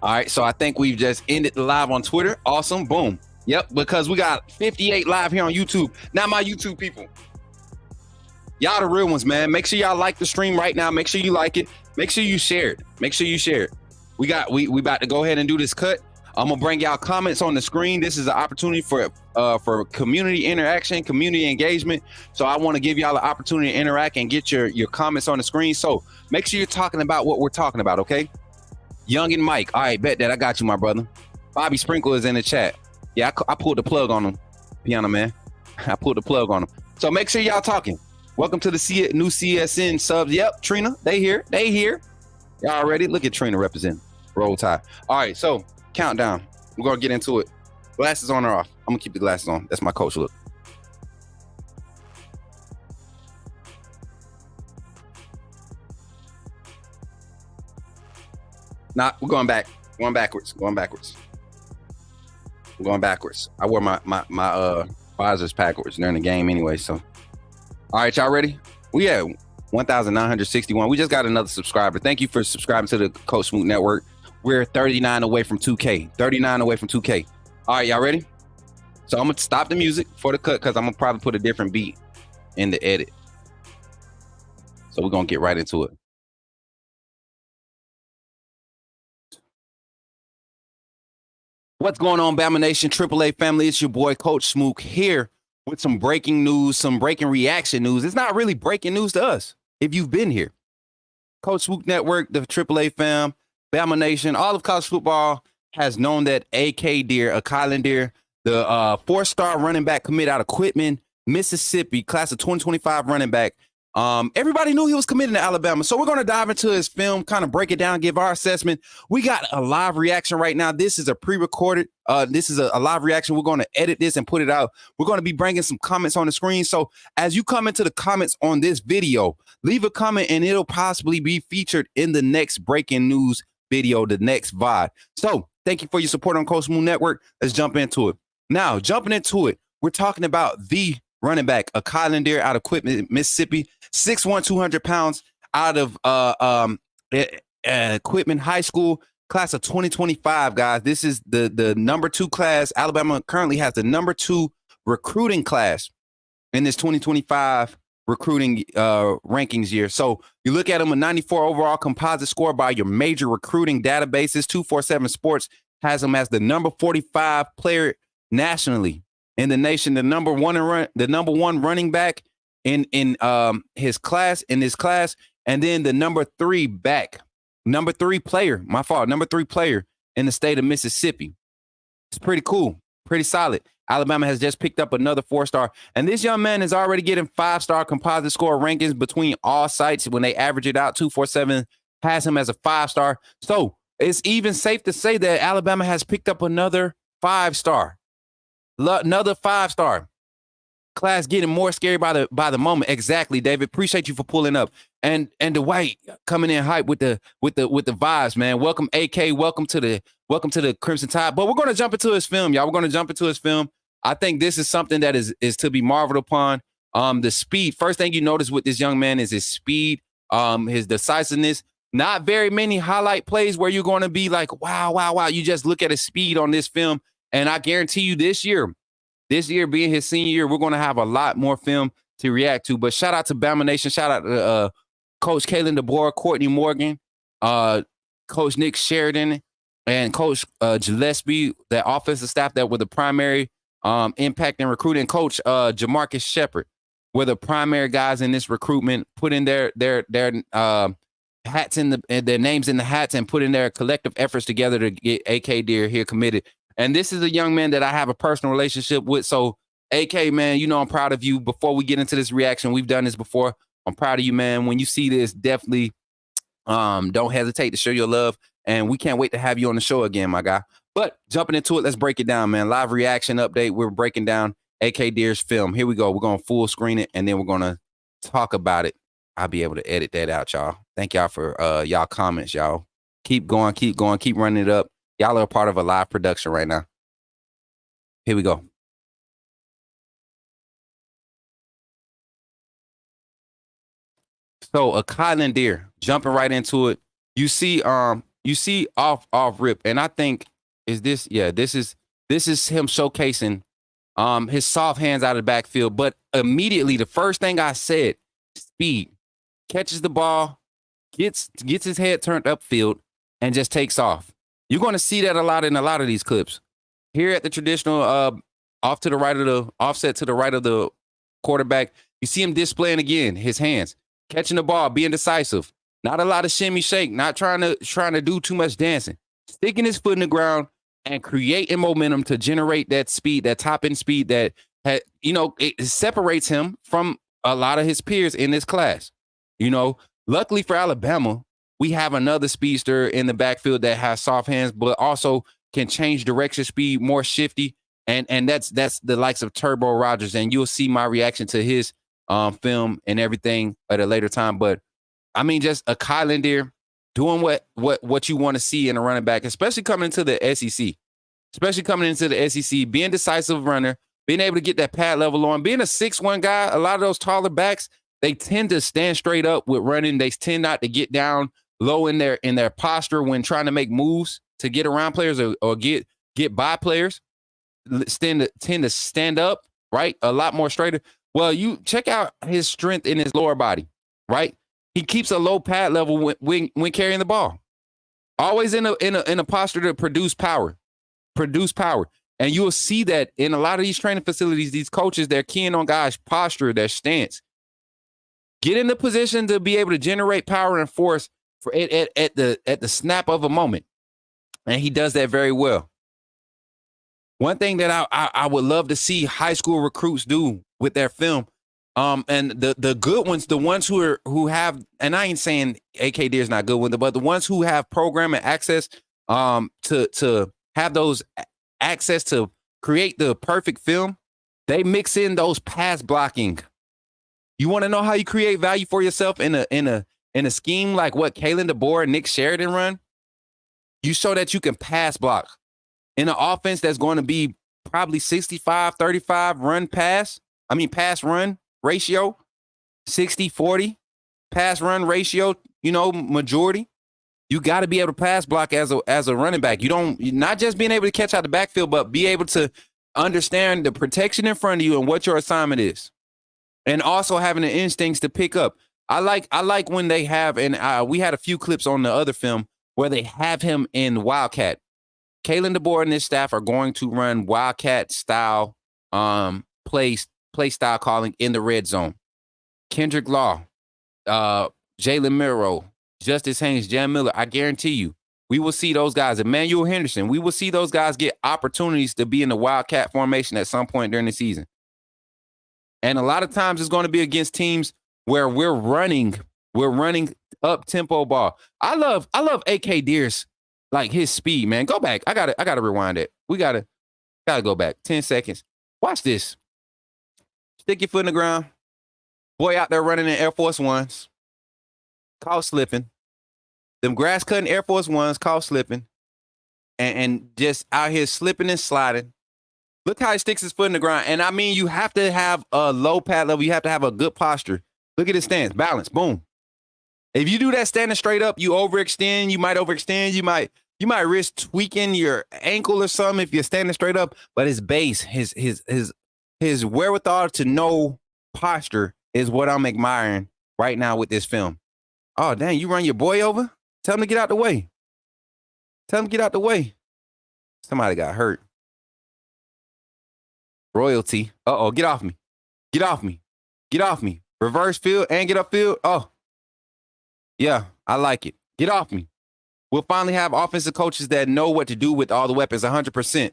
All right, so I think we've just ended the live on Twitter. Awesome, boom. Yep, because we got 58 live here on YouTube. Now, my YouTube people, Y'all the real ones, man. Make sure y'all like the stream right now. Make sure you like it. Make sure you share it. Make sure you share it. We about to go ahead and do this cut. I'm gonna bring y'all comments on the screen. This is an opportunity for community interaction, community engagement. So I want to give y'all an opportunity to interact and get your comments on the screen. So make sure you're talking about what we're talking about, okay? Young and Mike. All right, bet that I got you, my brother. Bobby Sprinkle is in the chat. Yeah, I pulled the plug on him, Piano Man. I pulled the plug on him. So make sure y'all talking. Welcome to the new CSN subs. Yep, Trina, they here. Y'all ready? Look at Trina representing. Roll Tide. All right, so countdown. We're gonna get into it. Glasses on or off? I'm gonna keep the glasses on. That's my coach look. Nah, we're going back. Going backwards. I wore my visors backwards during the game anyway. So, all right, y'all ready? We at 1,961. We just got another subscriber. Thank you for subscribing to the Coach Smoot Network. We're 39 away from 2K. 39 away from 2K. All right, y'all ready? So I'm gonna stop the music for the cut because I'm gonna probably put a different beat in the edit. So we're gonna get right into it. What's going on, Bama Nation, AAA family? It's your boy, Coach Smoot, here with some breaking news, some breaking reaction news. It's not really breaking news to us if you've been here. Coach Smoot Network, the AAA fam, Bama Nation, all of college football has known that Akylin, the 4-star running back commit out of Quitman, Mississippi, class of 2025 running back. Everybody knew he was committed to Alabama. So we're going to dive into his film, kind of break it down, give our assessment. We got a live reaction right now. This is a pre-recorded. This is a live reaction. We're going to edit this and put it out. We're going to be bringing some comments on the screen. So as you come into the comments on this video, leave a comment and it'll possibly be featured in the next breaking news video, the next VOD. So thank you for your support on Coach Smoot Network. Let's jump into it. Now, jumping into it, we're talking about the running back, Akylin out of Quitman, Mississippi, 6'1", 200 pounds, out of Quitman High School, class of 2025, guys. This is the number 2 class. Alabama currently has the number 2 recruiting class in this 2025 recruiting rankings year. So you look at him, a 94 overall composite score by your major recruiting databases. 247 Sports has him as the number 45 player nationally in the nation, the number one running back in his class, and then the number 3 player in the state of Mississippi. It's pretty cool, pretty solid. Alabama has just picked up another 4-star, and this young man is already getting 5-star composite score rankings between all sites. When they average it out, 247 has him as a 5-star. So it's even safe to say that Alabama has picked up another 5-star. Another 5-star class, getting more scary by the moment. Exactly, David. Appreciate you for pulling up, and the white coming in hype with the vibes, man. Welcome, AK. Welcome to the Crimson Tide. But we're gonna jump into his film, y'all. We're gonna jump into his film. I think this is something that is to be marveled upon. The speed. First thing you notice with this young man is his speed, his decisiveness. Not very many highlight plays where you're going to be like, wow. You just look at his speed on this film. And I guarantee you this year being his senior year, we're going to have a lot more film to react to. But shout out to Bama Nation. Shout out to Coach Akylin DeBoer, Courtney Morgan, Coach Nick Sheridan, and Coach Gillespie, the offensive staff that were the primary impact in recruiting. Coach Jamarcus Shepard were the primary guys in this recruitment, putting their hats in their names in the hats and putting their collective efforts together to get AK Deer here committed. And this is a young man that I have a personal relationship with. So, AK, man, you know I'm proud of you. Before we get into this reaction, we've done this before. I'm proud of you, man. When you see this, definitely don't hesitate to show your love. And we can't wait to have you on the show again, my guy. But jumping into it, let's break it down, man. Live reaction update. We're breaking down AK Deer's film. Here we go. We're going to full screen it, and then we're going to talk about it. I'll be able to edit that out, y'all. Thank y'all for y'all comments, y'all. Keep going, keep running it up. Y'all are a part of a live production right now. Here we go. So Akylin Deer, jumping right into it. You see off rip, and I think this is him showcasing his soft hands out of the backfield. But immediately, the first thing I said, speed, catches the ball, gets his head turned upfield, and just takes off. You're going to see that a lot in a lot of these clips. Here at the traditional offset to the right of the quarterback, you see him displaying again his hands, catching the ball, being decisive. Not a lot of shimmy shake, not trying to do too much dancing. Sticking his foot in the ground and creating momentum to generate that speed, that top end speed that it separates him from a lot of his peers in this class. Luckily for Alabama, we have another speedster in the backfield that has soft hands, but also can change direction, speed, more shifty. And that's the likes of Turbo Rogers. And you'll see my reaction to his film and everything at a later time. But I mean, just Akylin there doing what you want to see in a running back, especially coming into the SEC, being decisive runner, being able to get that pad level on, being a 6'1" guy. A lot of those taller backs, they tend to stand straight up with running. They tend not to get down low in their posture when trying to make moves to get around players or get by players. Tend to stand up, right? A lot more straighter. Well, you check out his strength in his lower body, right? He keeps a low pad level when carrying the ball. Always in a posture to produce power. And you will see that in a lot of these training facilities, these coaches, they're keying on guys' posture, their stance. Get in the position to be able to generate power and force for it at the snap of a moment. And he does that very well. One thing that I would love to see high school recruits do with their film, and the good ones, the ones who have, and I ain't saying AK Deer is not good with it, but the ones who have program and access to have those access to create the perfect film, they mix in those pass blocking. You want to know how you create value for yourself in a scheme like what Kalen DeBoer and Nick Sheridan run? You show that you can pass block in an offense that's going to be probably 65-35 pass run ratio, 60-40 pass run ratio, majority. You got to be able to pass block as a running back. You're not just being able to catch out the backfield, but be able to understand the protection in front of you and what your assignment is. And also having the instincts to pick up. I like when they have, and we had a few clips on the other film where they have him in Wildcat. Kalen DeBoer and his staff are going to run Wildcat style play style calling in the red zone. Kendrick Law, Jalen Miro, Justice Haynes, Jan Miller, I guarantee you, we will see those guys. Emmanuel Henderson, we will see those guys get opportunities to be in the Wildcat formation at some point during the season. And a lot of times it's going to be against teams where we're running up tempo ball. I love AK Deer's, like, his speed, man. Go back. I gotta rewind it. We gotta go back 10 seconds. Watch this. Stick your foot in the ground. Boy out there running in Air Force Ones. Caught slipping. Them grass cutting Air Force Ones caught slipping. And just out here slipping and sliding. Look how he sticks his foot in the ground. And I mean, you have to have a low pad level. You have to have a good posture. Look at his stance. Balance. Boom. If you do that standing straight up, you overextend. You might overextend. You might risk tweaking your ankle or something if you're standing straight up. But his base, his wherewithal to know posture is what I'm admiring right now with this film. Oh, dang, you run your boy over? Tell him to get out the way. Somebody got hurt. Royalty. Uh-oh, get off me. Reverse field and get upfield. Oh, yeah, I like it. Get off me. We'll finally have offensive coaches that know what to do with all the weapons. 100%.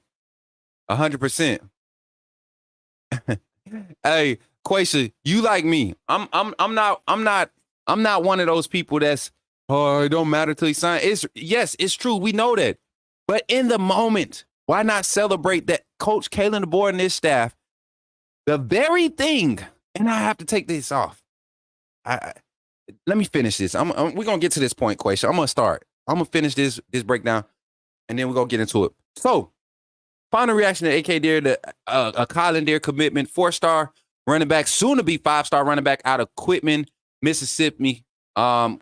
Hey, Quasha, you like me. I'm not one of those people that's, oh, it don't matter till he signs. It's true. We know that. But in the moment, why not celebrate that Coach Kalen DeBoer and his staff, the very thing, and I have to take this off. Let me finish this. We're going to get to this point, Quasha. I'm going to start. I'm going to finish this breakdown, and then we're going to get into it. So, final reaction to AK Deer, the Akylin Deer commitment, 4-star running back, soon to be 5-star running back out of Quitman, Mississippi. I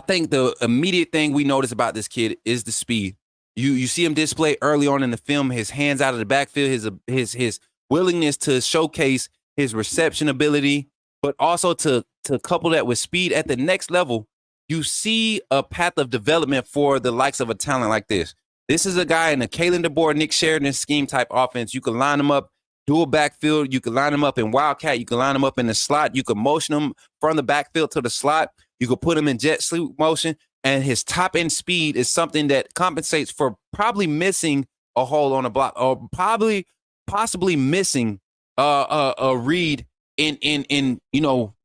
think the immediate thing we notice about this kid is the speed. You see him display early on in the film, his hands out of the backfield, his willingness to showcase his reception ability, but also to couple that with speed at the next level, you see a path of development for the likes of a talent like this. This is a guy in a Akylin DeBoer, Nick Sheridan scheme type offense. You can line him up, dual backfield. You can line him up in wildcat. You can line him up in the slot. You can motion him from the backfield to the slot. You can put him in jet sweep motion. And his top end speed is something that compensates for probably missing a hole on a block, or possibly missing a read in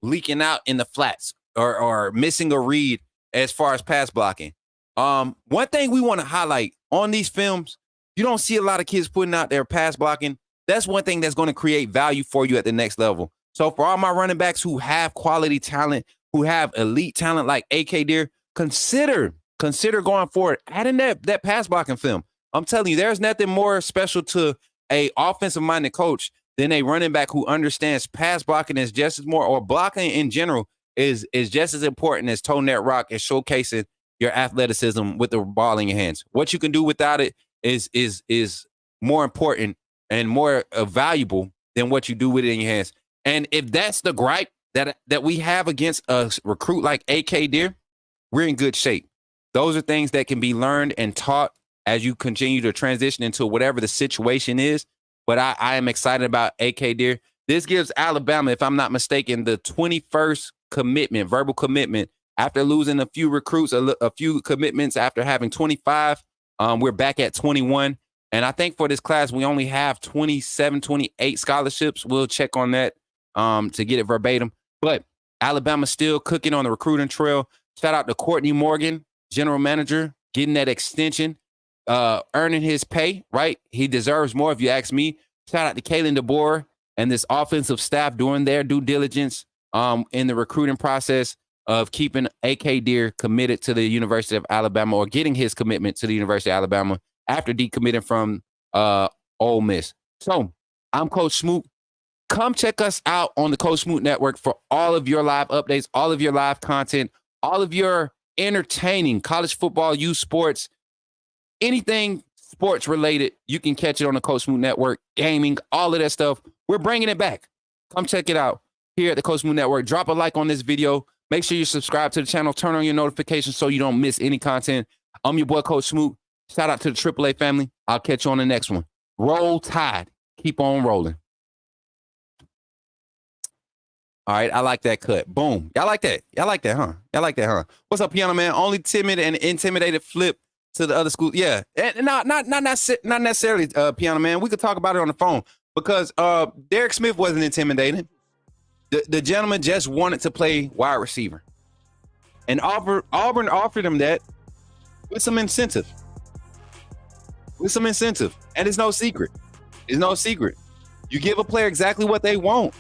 leaking out in the flats, or missing a read as far as pass blocking. One thing we want to highlight on these films, you don't see a lot of kids putting out their pass blocking. That's one thing that's going to create value for you at the next level. So for all my running backs who have quality talent, who have elite talent like AK Deer, consider going forward, adding that pass blocking film. I'm telling you, there's nothing more special to a offensive-minded coach than a running back who understands pass blocking is just as more, or blocking in general is just as important as toe net rock and showcasing your athleticism with the ball in your hands. What you can do without it is more important and more valuable than what you do with it in your hands. And if that's the gripe that we have against a recruit like AK Deer, we're in good shape. Those are things that can be learned and taught as you continue to transition into whatever the situation is. But I am excited about AK Deer. This gives Alabama, if I'm not mistaken, the 21st commitment, verbal commitment, after losing a few recruits, a few commitments after having 25. We're back at 21. And I think for this class, we only have 27, 28 scholarships. We'll check on that to get it verbatim. But Alabama's still cooking on the recruiting trail. Shout out to Courtney Morgan, general manager, getting that extension, earning his pay, right? He deserves more if you ask me. Shout out to Akylin DeBoer and this offensive staff doing their due diligence in the recruiting process of keeping AK Deer committed to the University of Alabama, or getting his commitment to the University of Alabama after decommitting from Ole Miss. So I'm Coach Smoot. Come check us out on the Coach Smoot Network for all of your live updates, all of your live content, all of your entertaining college football, youth sports, anything sports related. You can catch it on the Coach Smoot Network, gaming, all of that stuff. We're bringing it back. Come check it out here at the Coach Smoot Network. Drop a like on this video. Make sure you subscribe to the channel. Turn on your notifications so you don't miss any content. I'm your boy, Coach Smoot. Shout out to the AAA family. I'll catch you on the next one. Roll Tide. Keep on rolling. All right, I like that cut. Boom. Y'all like that? Y'all like that, huh? Y'all like that, huh? What's up, Piano Man? Only timid and intimidated flip to the other school. Yeah, and not necessarily, Piano Man. We could talk about it on the phone, because Derek Smith wasn't intimidated. The gentleman just wanted to play wide receiver, and Auburn offered him that with some incentive. And it's no secret. You give a player exactly what they want,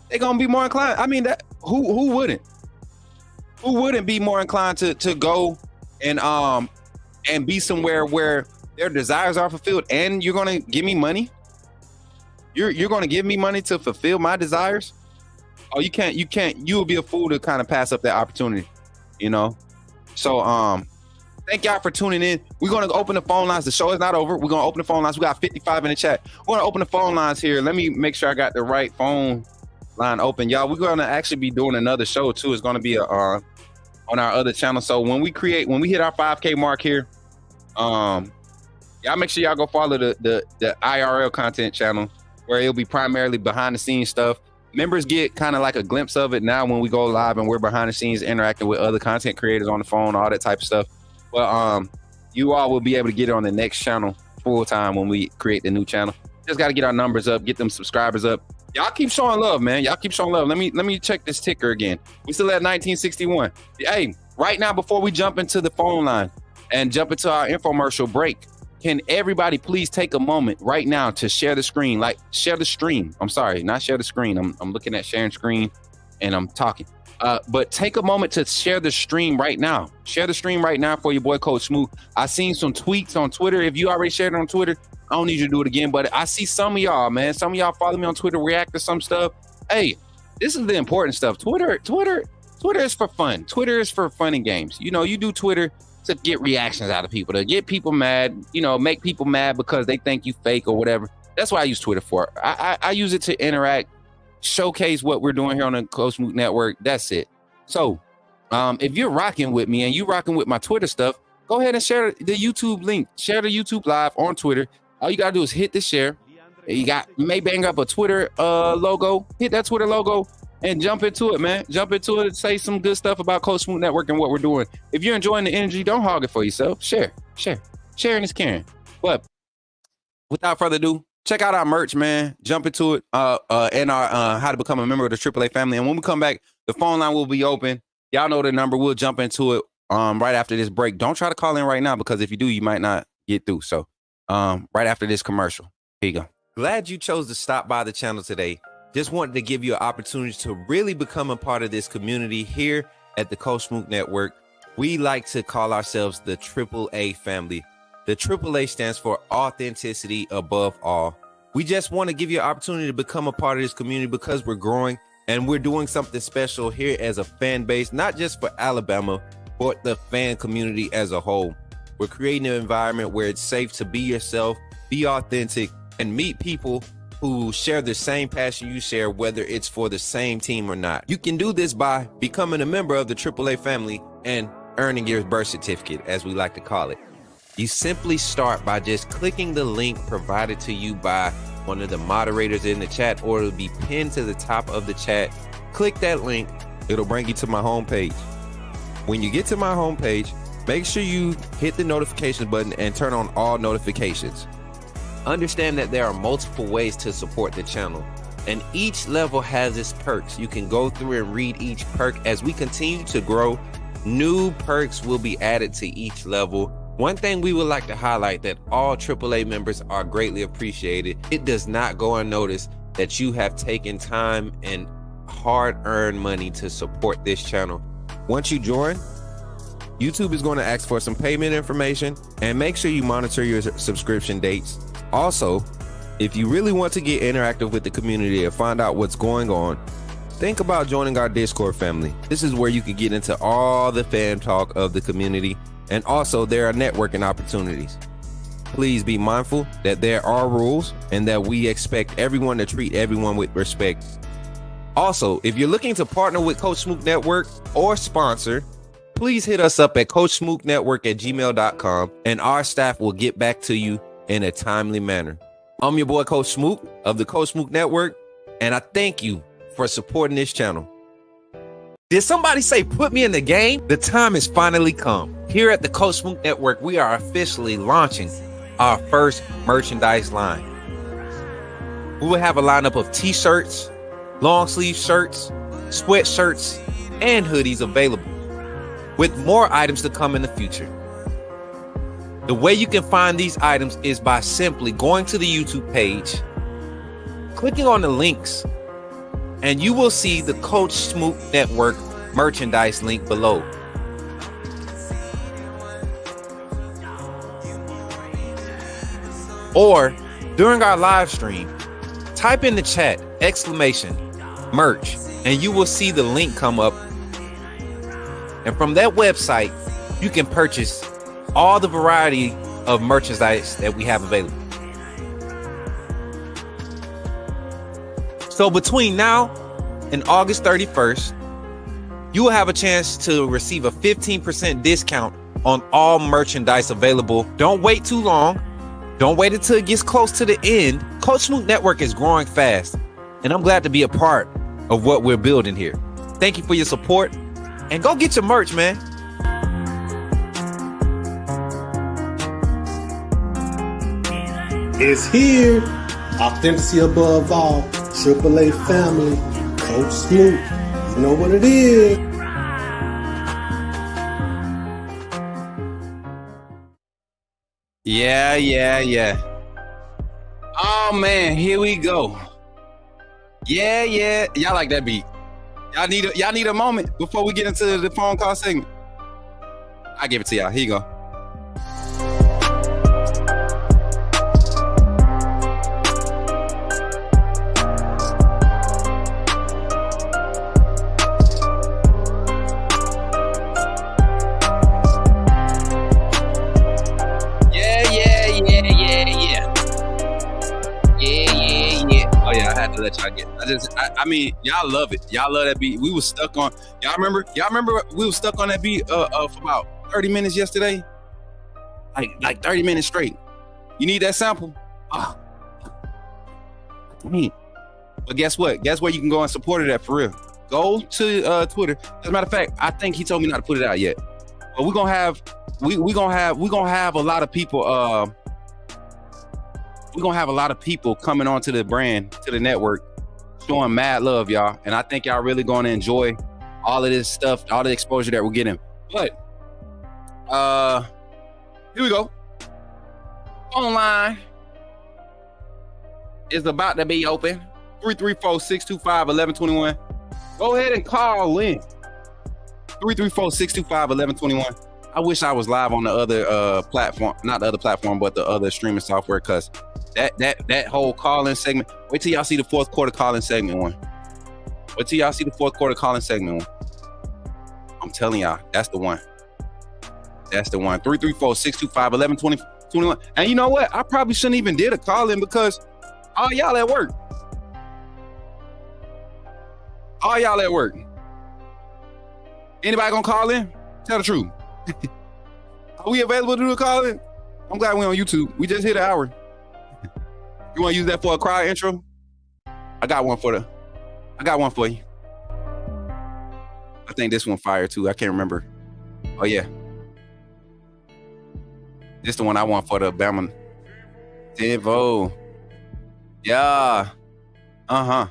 they're gonna be more inclined. I mean, that who wouldn't? Who wouldn't be more inclined to go and be somewhere where their desires are fulfilled, and you're gonna give me money? You're gonna give me money to fulfill my desires? Oh, you can't. You would be a fool to kind of pass up that opportunity, you know? So thank y'all for tuning in. We're gonna open the phone lines. The show is not over. We're gonna open the phone lines. We got 55 in the chat. We're gonna open the phone lines here. Let me make sure I got the right phone line open. Y'all, we're gonna actually be doing another show too. It's gonna be on our other channel. So when we hit our 5K mark here, y'all make sure y'all go follow the IRL content channel, where it'll be primarily behind the scenes stuff. Members get kind of like a glimpse of it now when we go live and we're behind the scenes interacting with other content creators on the phone, all that type of stuff. But you all will be able to get it on the next channel full time when we create the new channel. Just got to get our numbers up, get them subscribers up. Y'all keep showing love, man. Y'all keep showing love. Let me check this ticker again. We still at 1961. Hey, right now, before we jump into the phone line and jump into our infomercial break, can everybody please take a moment right now to share the screen? Like, share the stream. I'm sorry, not share the screen. I'm looking at sharing screen and I'm talking. But take a moment to share the stream right now. Share the stream right now for your boy, Coach Smoot. I seen some tweets on Twitter. If you already shared it on Twitter, I don't need you to do it again. But I see some of y'all, man. Some of y'all follow me on Twitter, react to some stuff. Hey, this is the important stuff. Twitter is for fun. Twitter is for fun and games. You know, you do Twitter to get reactions out of people, to get people mad, you know, make people mad because they think you fake or whatever. That's what I use Twitter for. I use it to interact, showcase what we're doing here on the Coach Mook Network. That's it. So if you're rocking with me and you rocking with my Twitter stuff, go ahead and share the YouTube link. Share the YouTube live on Twitter. All you gotta do is hit the share. You may bang up a Twitter logo. Hit that Twitter logo and jump into it, man. Jump into it and say some good stuff about Coach Mook Network and what we're doing. If you're enjoying the energy, don't hog it for yourself. Share. Sharing is caring. But without further ado, check out our merch, man. Jump into it and our how to become a member of the AAA family. And when we come back, the phone line will be open. Y'all know the number. We'll jump into it right after this break. Don't try to call in right now because if you do, you might not get through. So right after this commercial. Here you go. Glad you chose to stop by the channel today. Just wanted to give you an opportunity to really become a part of this community here at the Coach Mook Network. We like to call ourselves the AAA family. The AAA stands for authenticity above all. We just want to give you an opportunity to become a part of this community because we're growing and we're doing something special here as a fan base, not just for Alabama, but the fan community as a whole. We're creating an environment where it's safe to be yourself, be authentic, and meet people who share the same passion you share, whether it's for the same team or not. You can do this by becoming a member of the AAA family and earning your birth certificate, as we like to call it. You simply start by just clicking the link provided to you by one of the moderators in the chat, or it'll be pinned to the top of the chat. Click that link. It'll bring you to my homepage. When you get to my homepage, make sure you hit the notification button and turn on all notifications. Understand that there are multiple ways to support the channel, and each level has its perks. You can go through and read each perk. As we continue to grow, new perks will be added to each level. One thing we would like to highlight that all AAA members are greatly appreciated. It does not go unnoticed that you have taken time and hard-earned money to support this channel. Once you join, YouTube is going to ask for some payment information, and make sure you monitor your subscription dates. Also, if you really want to get interactive with the community and find out what's going on, think about joining our Discord family. This is where you can get into all the fan talk of the community, and also there are networking opportunities. Please be mindful that there are rules and that we expect everyone to treat everyone with respect. Also, if you're looking to partner with Coach Mook Network or sponsor, please hit us up at coachsmooknetwork@gmail.com and our staff will get back to you in a timely manner. I'm your boy, Coach Smook of the Coach Mook Network, and I thank you for supporting this channel. Did somebody say put me in the game? The time has finally come. Here at the Coach Mook Network, we are officially launching our first merchandise line. We will have a lineup of t-shirts, long sleeve shirts, sweatshirts, and hoodies available, with more items to come in the future. The way you can find these items is by simply going to the YouTube page, clicking on the links, and you will see the Coach Smook Network merchandise link below. Or during our live stream, type in the chat !merch, and you will see the link come up. And from that website, you can purchase all the variety of merchandise that we have available. So between now and August 31st, you will have a chance to receive a 15% discount on all merchandise available. Don't wait too long. Don't wait until it gets close to the end. Coach Smook Network is growing fast, and I'm glad to be a part of what we're building here. Thank you for your support, and go get your merch, man. It's here. Authenticity above all. AAA family. Coach Smook. You know what it is. Yeah. Oh man, here we go. Yeah. Y'all like that beat? Y'all need a moment before we get into the phone call segment. I give it to y'all. Here you go. Yeah. Oh yeah, I had to let I mean, y'all love it. Y'all love that beat. We was stuck on. Y'all remember we was stuck on that beat for about 30 minutes yesterday. Like 30 minutes straight. You need that sample? Ah. But guess what? Guess where you can go and support it at for real? Go to Twitter. As a matter of fact, I think he told me not to put it out yet. But we're gonna have a lot of people. We're gonna have a lot of people coming onto the brand, to the network, showing mad love, y'all. And I think y'all really gonna enjoy all of this stuff, all the exposure that we're getting. But here we go. Phone line is about to be open. 334-625-1121. Go ahead and call in. 334-625-1121. I wish I was live on the other platform, not the other platform, but the other streaming software, because that whole call-in segment. Wait till y'all see the fourth quarter call-in segment one. Wait till y'all see the fourth quarter call-in segment one. I'm telling y'all, that's the one. That's the one. 334-625-1121. And you know what? I probably shouldn't even did a call-in because all y'all at work. All y'all at work. Anybody gonna call in? Tell the truth. Are we available to do a call in? I'm glad we're on YouTube. We just hit an hour. You want to use that for a crowd intro? I got one for you. I think this one fire too. I can't remember. Oh yeah. This the one I want for the Bama. Devo. Yeah. Uh-huh.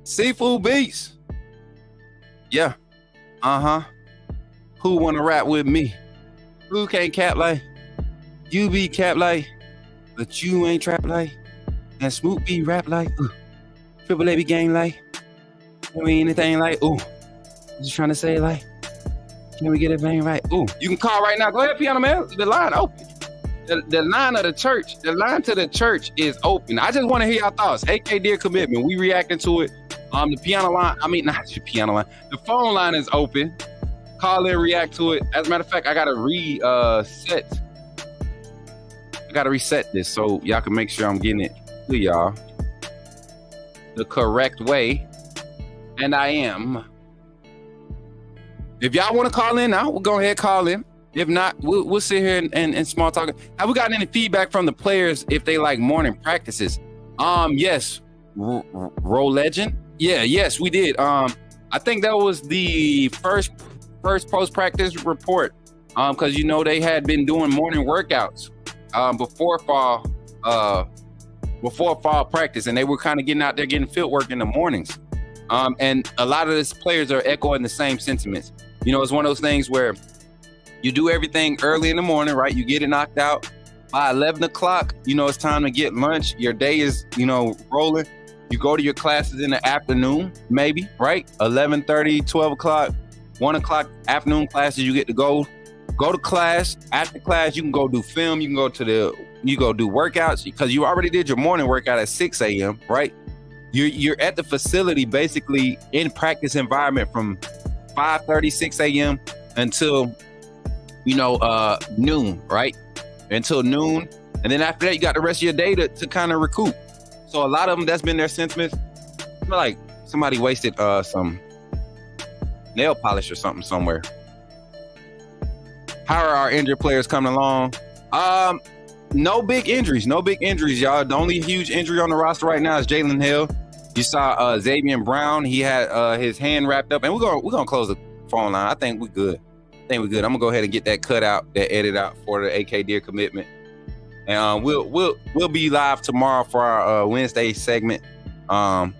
Seafood Beats. Yeah. Uh-huh. Who wanna rap with me? Who can't cap like? You be cap like, but you ain't trap like. And Smoot be rap like. Triple A be gang like. Can we anything like? Ooh. Just trying to say like. Can we get it bang right? Ooh. You can call right now. Go ahead, piano man. The line open. The line of the church. The line to the church is open. I just want to hear y'all thoughts. AK Dear Commitment. We reacting to it. The piano line. I mean, not the piano line. The phone line is open. Call in, react to it. As a matter of fact, I gotta reset this so y'all can make sure I'm getting it to y'all the correct way. And I am. If y'all want to call in now, we'll go ahead call in. If not, we'll sit here and small talk. Have we gotten any feedback from the players if they like morning practices? Yes. Roll Legend. Yeah, yes, we did. I think that was the first post-practice report. Because they had been doing morning workouts before fall practice, and they were kind of getting out there getting field work in the mornings. And a lot of these players are echoing the same sentiments. It's one of those things where you do everything early in the morning, right? You get it knocked out by 11 o'clock. It's time to get lunch. Your day is, rolling. You go to your classes in the afternoon, maybe, right? 11:30, 12 o'clock, 1 o'clock afternoon classes. You get to go to class. After class, you can go do film. You can go do workouts because you already did your morning workout at 6 a.m., right? You're at the facility basically in practice environment from 5:30, 6 a.m. until noon, right? Until noon. And then after that, you got the rest of your day to kind of recoup. So a lot of them, that's been their sentiments. I feel like somebody wasted some nail polish or something somewhere. How are our injured players coming along? No big injuries, y'all. The only huge injury on the roster right now is Jalen Hill. You saw Xavier Brown. He had his hand wrapped up, and we're gonna close the phone line. I think we're good. I'm gonna go ahead and get that cut out, that edit out for the AK Dear Commitment, and we'll be live tomorrow for our Wednesday segment. I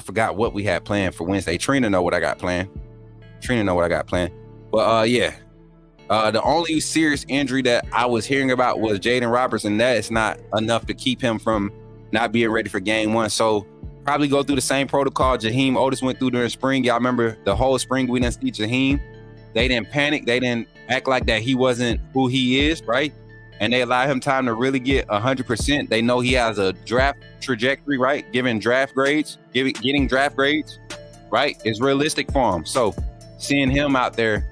forgot what we had planned for Wednesday. Trina know what I got planned. But yeah. The only serious injury that I was hearing about was Jaden Robertson. That is not enough to keep him from not being ready for game one. So probably go through the same protocol Jaheim Otis went through during spring. Y'all remember the whole spring we didn't see Jaheim. They didn't panic. They didn't act like that he wasn't who he is, right? And they allowed him time to really get 100%. They know he has a draft trajectory, right? Getting draft grades, right? Is realistic for him. So seeing him out there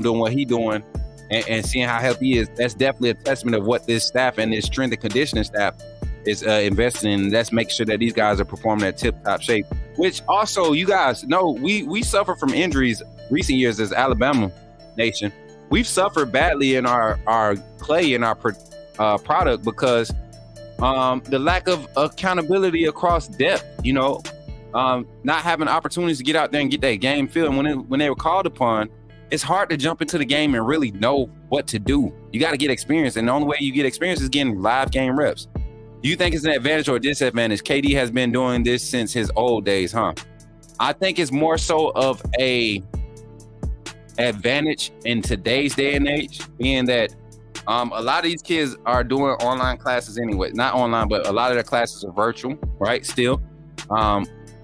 doing what he doing, and seeing how healthy he is, that's definitely a testament of what this staff and this strength and conditioning staff is investing in. Let's make sure that these guys are performing at tip-top shape. Which also, you guys know, we suffer from injuries recent years as Alabama nation. We've suffered badly in our play and our product because the lack of accountability across depth, not having opportunities to get out there and get that game feel. And when they were called upon, it's hard to jump into the game and really know what to do. You got to get experience, and the only way you get experience is getting live game reps. Do you think it's an advantage or a disadvantage? KD has been doing this since his old days, huh? I think it's more so of a advantage in today's day and age, being that a lot of these kids are doing online classes anyway. Not online, but a lot of their classes are virtual, right? Still.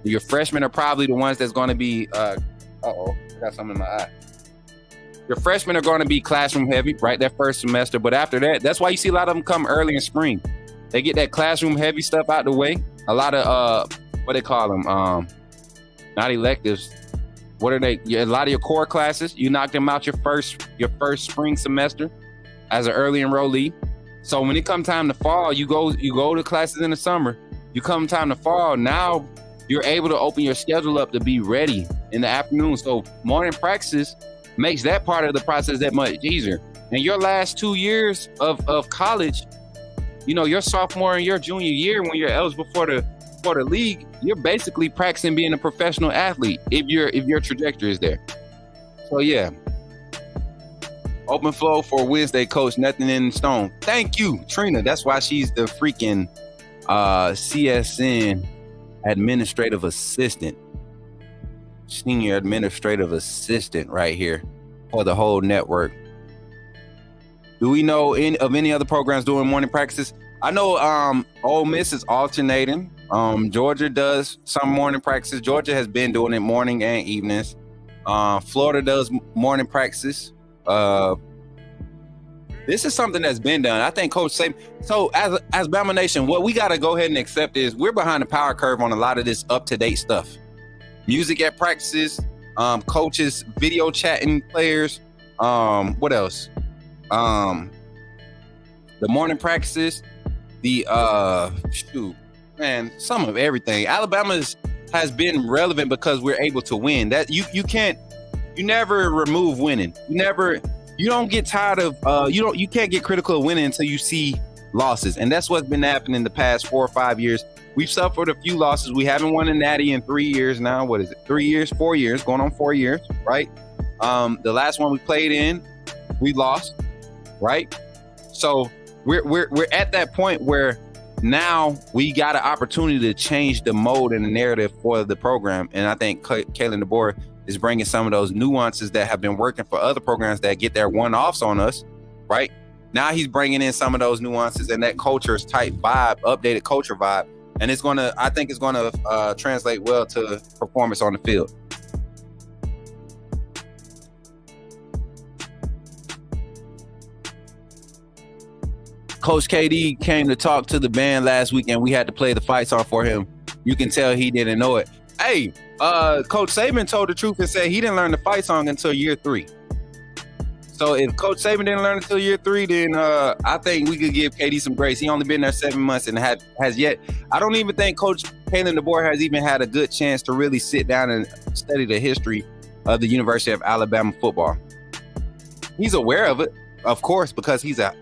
Your freshmen are probably the ones that's going to be, I got something in my eye. Your freshmen are going to be classroom heavy, right? That first semester. But after that, that's why you see a lot of them come early in spring. They get that classroom heavy stuff out the way. A lot of, what they call them? Not electives. What are they? A lot of your core classes, you knock them out your first spring semester as an early enrollee. So when it comes time to fall, you go to classes in the summer. You come time to fall, now you're able to open your schedule up to be ready in the afternoon. So morning practices makes that part of the process that much easier. And your last 2 years of college, your sophomore and your junior year, when you're eligible for the league, you're basically practicing being a professional athlete if your trajectory is there. So yeah. Open flow for Wednesday, coach. Nothing in stone. Thank you, Trina. That's why she's the freaking CSN administrative assistant, senior administrative assistant right here for the whole network. Do we know of any other programs doing morning practices? I know Ole Miss is alternating. Georgia does some morning practices. Georgia has been doing it morning and evenings. Florida does morning practices. This is something that's been done. I think Coach Saban. So as Bama Nation, what we got to go ahead and accept is we're behind the power curve on a lot of this up-to-date stuff. Music at practices, coaches video chatting players. What else? The morning practices. Some of everything. Alabama has been relevant because we're able to win. That you never remove winning. You don't get tired of you can't get critical of winning until you see losses. And that's what's been happening the past 4 or 5 years. We've suffered a few losses. We haven't won a natty in 3 years now. What is it? 3 years, 4 years, going on 4 years, right? The last one we played in, we lost, right? So we're at that point where now we got an opportunity to change the mode and the narrative for the program. And I think Akylin DeBoer is bringing some of those nuances that have been working for other programs that get their one-offs on us, right? Now he's bringing in some of those nuances and that culture's type vibe, updated culture vibe. And I think it's going to translate well to performance on the field. Coach KD came to talk to the band last week and we had to play the fight song for him. You can tell he didn't know it. Hey, Coach Saban told the truth and said he didn't learn the fight song until year 3. So if Coach Saban didn't learn until year 3, then I think we could give KD some grace. He only been there 7 months and has yet. I don't even think Coach Akylin DeBoer has even had a good chance to really sit down and study the history of the University of Alabama football. He's aware of it, of course, because he's a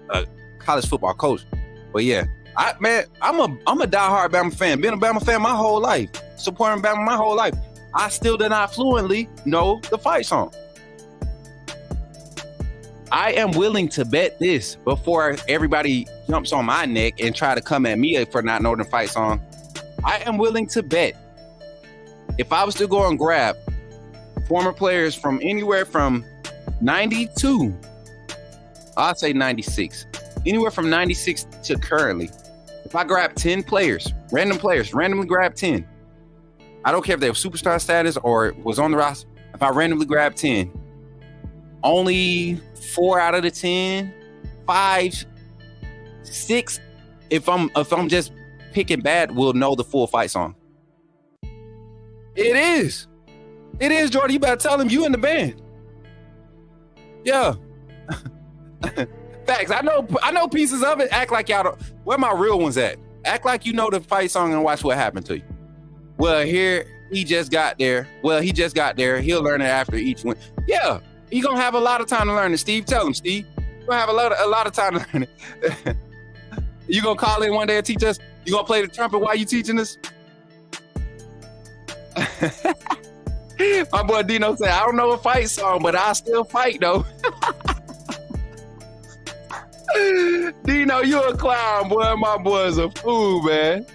college football coach. But yeah, I'm a diehard Bama fan. Been a Bama fan my whole life. Supporting Bama my whole life. I still do not fluently know the fight song. I am willing to bet this before everybody jumps on my neck and try to come at me for not knowing the fight song. I am willing to bet if I was to go and grab former players from anywhere from 92, I'll say 96, anywhere from 96 to currently, if I grab 10 players, randomly grab 10, I don't care if they have superstar status or was on the roster. If I randomly grab 10, only 4 out of the 10, 5, 6, if I'm just picking bad, will know the full fight song. It is, Jordan. You better tell him you in the band. Yeah. Facts. I know pieces of it. Act like y'all don't. Where my real ones at? Act like you know the fight song and watch what happened to you. Well, here he just got there. He'll learn it after each one. Yeah, he gonna have a lot of time to learn it. Steve, tell him, Steve. You gonna have a lot of time to learn it. You gonna call in one day and teach us? You gonna play the trumpet while you teaching us? My boy Dino said, I don't know a fight song, but I still fight though. Dino, you a clown, boy. My boy's a fool, man.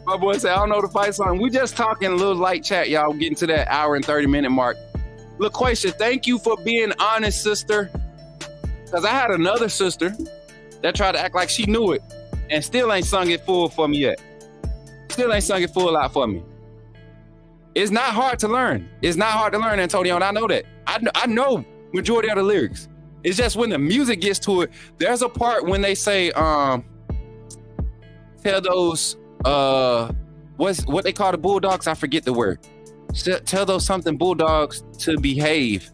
My boy said, I don't know the fight song. We just talking a little light chat, y'all. Getting to that hour and 30-minute mark. LaQuasia, thank you for being honest, sister. Because I had another sister that tried to act like she knew it and still ain't sung it full for me yet. Still ain't sung it full out for me. It's not hard to learn. It's not hard to learn, Antonio, and I know that. I know majority of the lyrics. It's just when the music gets to it, there's a part when they say, tell those, what they call the bulldogs? I forget the word. Tell those something bulldogs to behave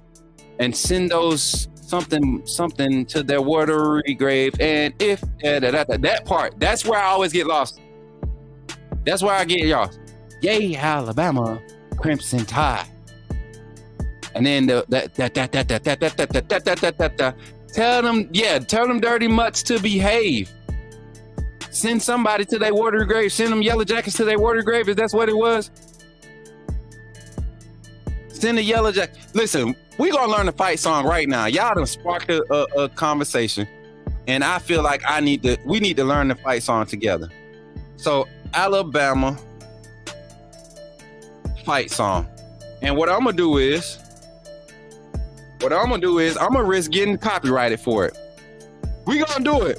and send those something to their watery grave. And if that part, that's where I always get lost. That's where I get y'all. Yay, Alabama, Crimson Tide. And then tell them dirty mutts to behave. Send somebody to their watery grave. Send them yellow jackets to their watery grave. If that's what it was. Send the yellow jacket. Listen, we gonna learn the fight song right now. Y'all done sparked a conversation, and I feel like we need to learn the fight song together. So Alabama fight song, and what I'm gonna do is I'm gonna risk getting copyrighted for it. We gonna do it.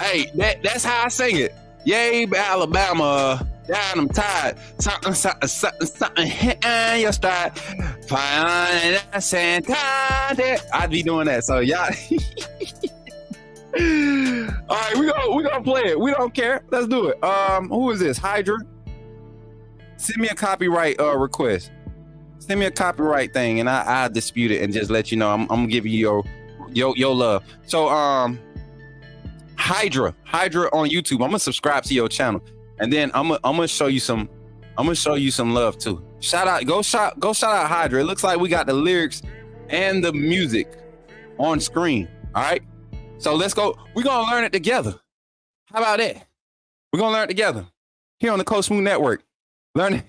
Hey, that's how I sing it. Yay, Alabama, down I'm tired. Something in your stride. Fine, I'd be doing that. So y'all. All right, we gonna play it. We don't care. Let's do it. Who is this? Hydra. Send me a copyright request. Send me a copyright thing, and I'll dispute it and just let you know. I'm gonna give you your love. So Hydra on YouTube. I'm gonna subscribe to your channel, and then I'm gonna show you some love too. Go shout out Hydra. It looks like we got the lyrics and the music on screen. All right. So let's go. We're going to learn it together. How about that? We're going to learn it together here on the Coach Smooth Network. Learning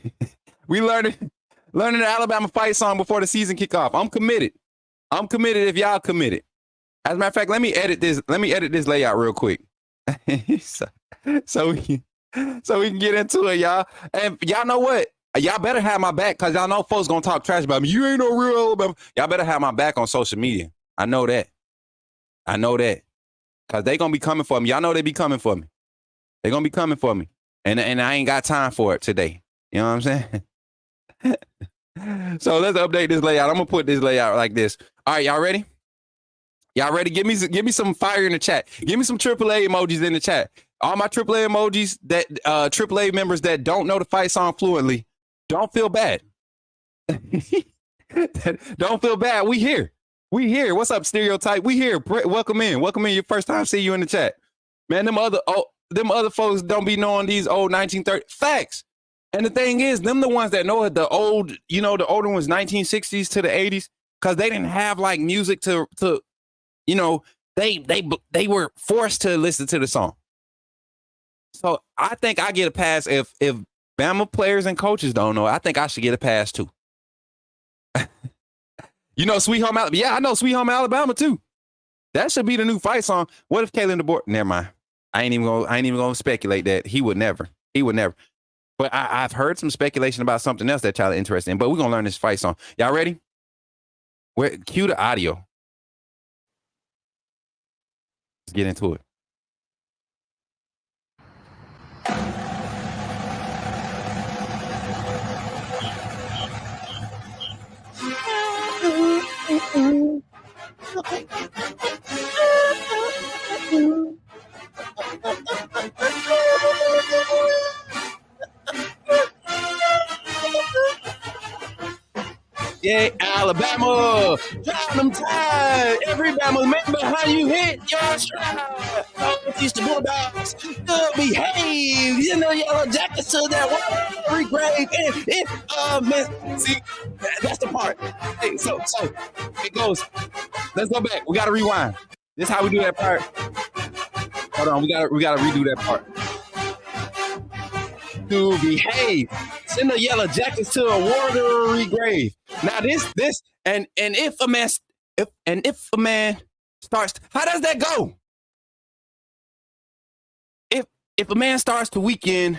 the Alabama fight song before the season kick off. I'm committed if y'all committed. As a matter of fact, let me edit this layout real quick. so we can get into it, y'all. And y'all know what? Y'all better have my back, because y'all know folks going to talk trash about me. You ain't no real Alabama. Y'all better have my back on social media. I know that. Because they going to be coming for me. Y'all know they be coming for me. They going to be coming for me. And I ain't got time for it today. You know what I'm saying? So let's update this layout. I'm going to put this layout like this. All right, y'all ready? Y'all ready? Give me some fire in the chat. Give me some AAA emojis in the chat. All my AAA emojis, that AAA members that don't know the fight song fluently, don't feel bad. Don't feel bad. We here. What's up, Stereotype? We here. Welcome in. Your first time see you in the chat. Man, them other folks don't be knowing these old 1930 facts. And the thing is, them the ones that know the old, the older ones, 1960s to the 80s, because they didn't have like music to they were forced to listen to the song. So I think I get a pass if Bama players and coaches don't know. I think I should get a pass too. Sweet Home Alabama. Yeah, I know Sweet Home Alabama too. That should be the new fight song. What if Akylin DeBoer? Never mind. I ain't even gonna speculate that. He would never. But I've heard some speculation about something else that y'all are interested in. But we're gonna learn this fight song. Y'all ready? Cue the audio. Let's get into it. Yeah, Alabama, down them tired. Every Bama member, how you hit your stride. teach the Bulldogs to behave. You know, Yellow Jackets to that watery grave. And if man, see, that's the part. Hey, so it goes. Let's go back. We gotta rewind. This is how we do that part. Hold on, we gotta redo that part. To behave. Send the Yellow Jackets to a watery grave. Now this and if a man starts, how does that go? If a man starts the weekend,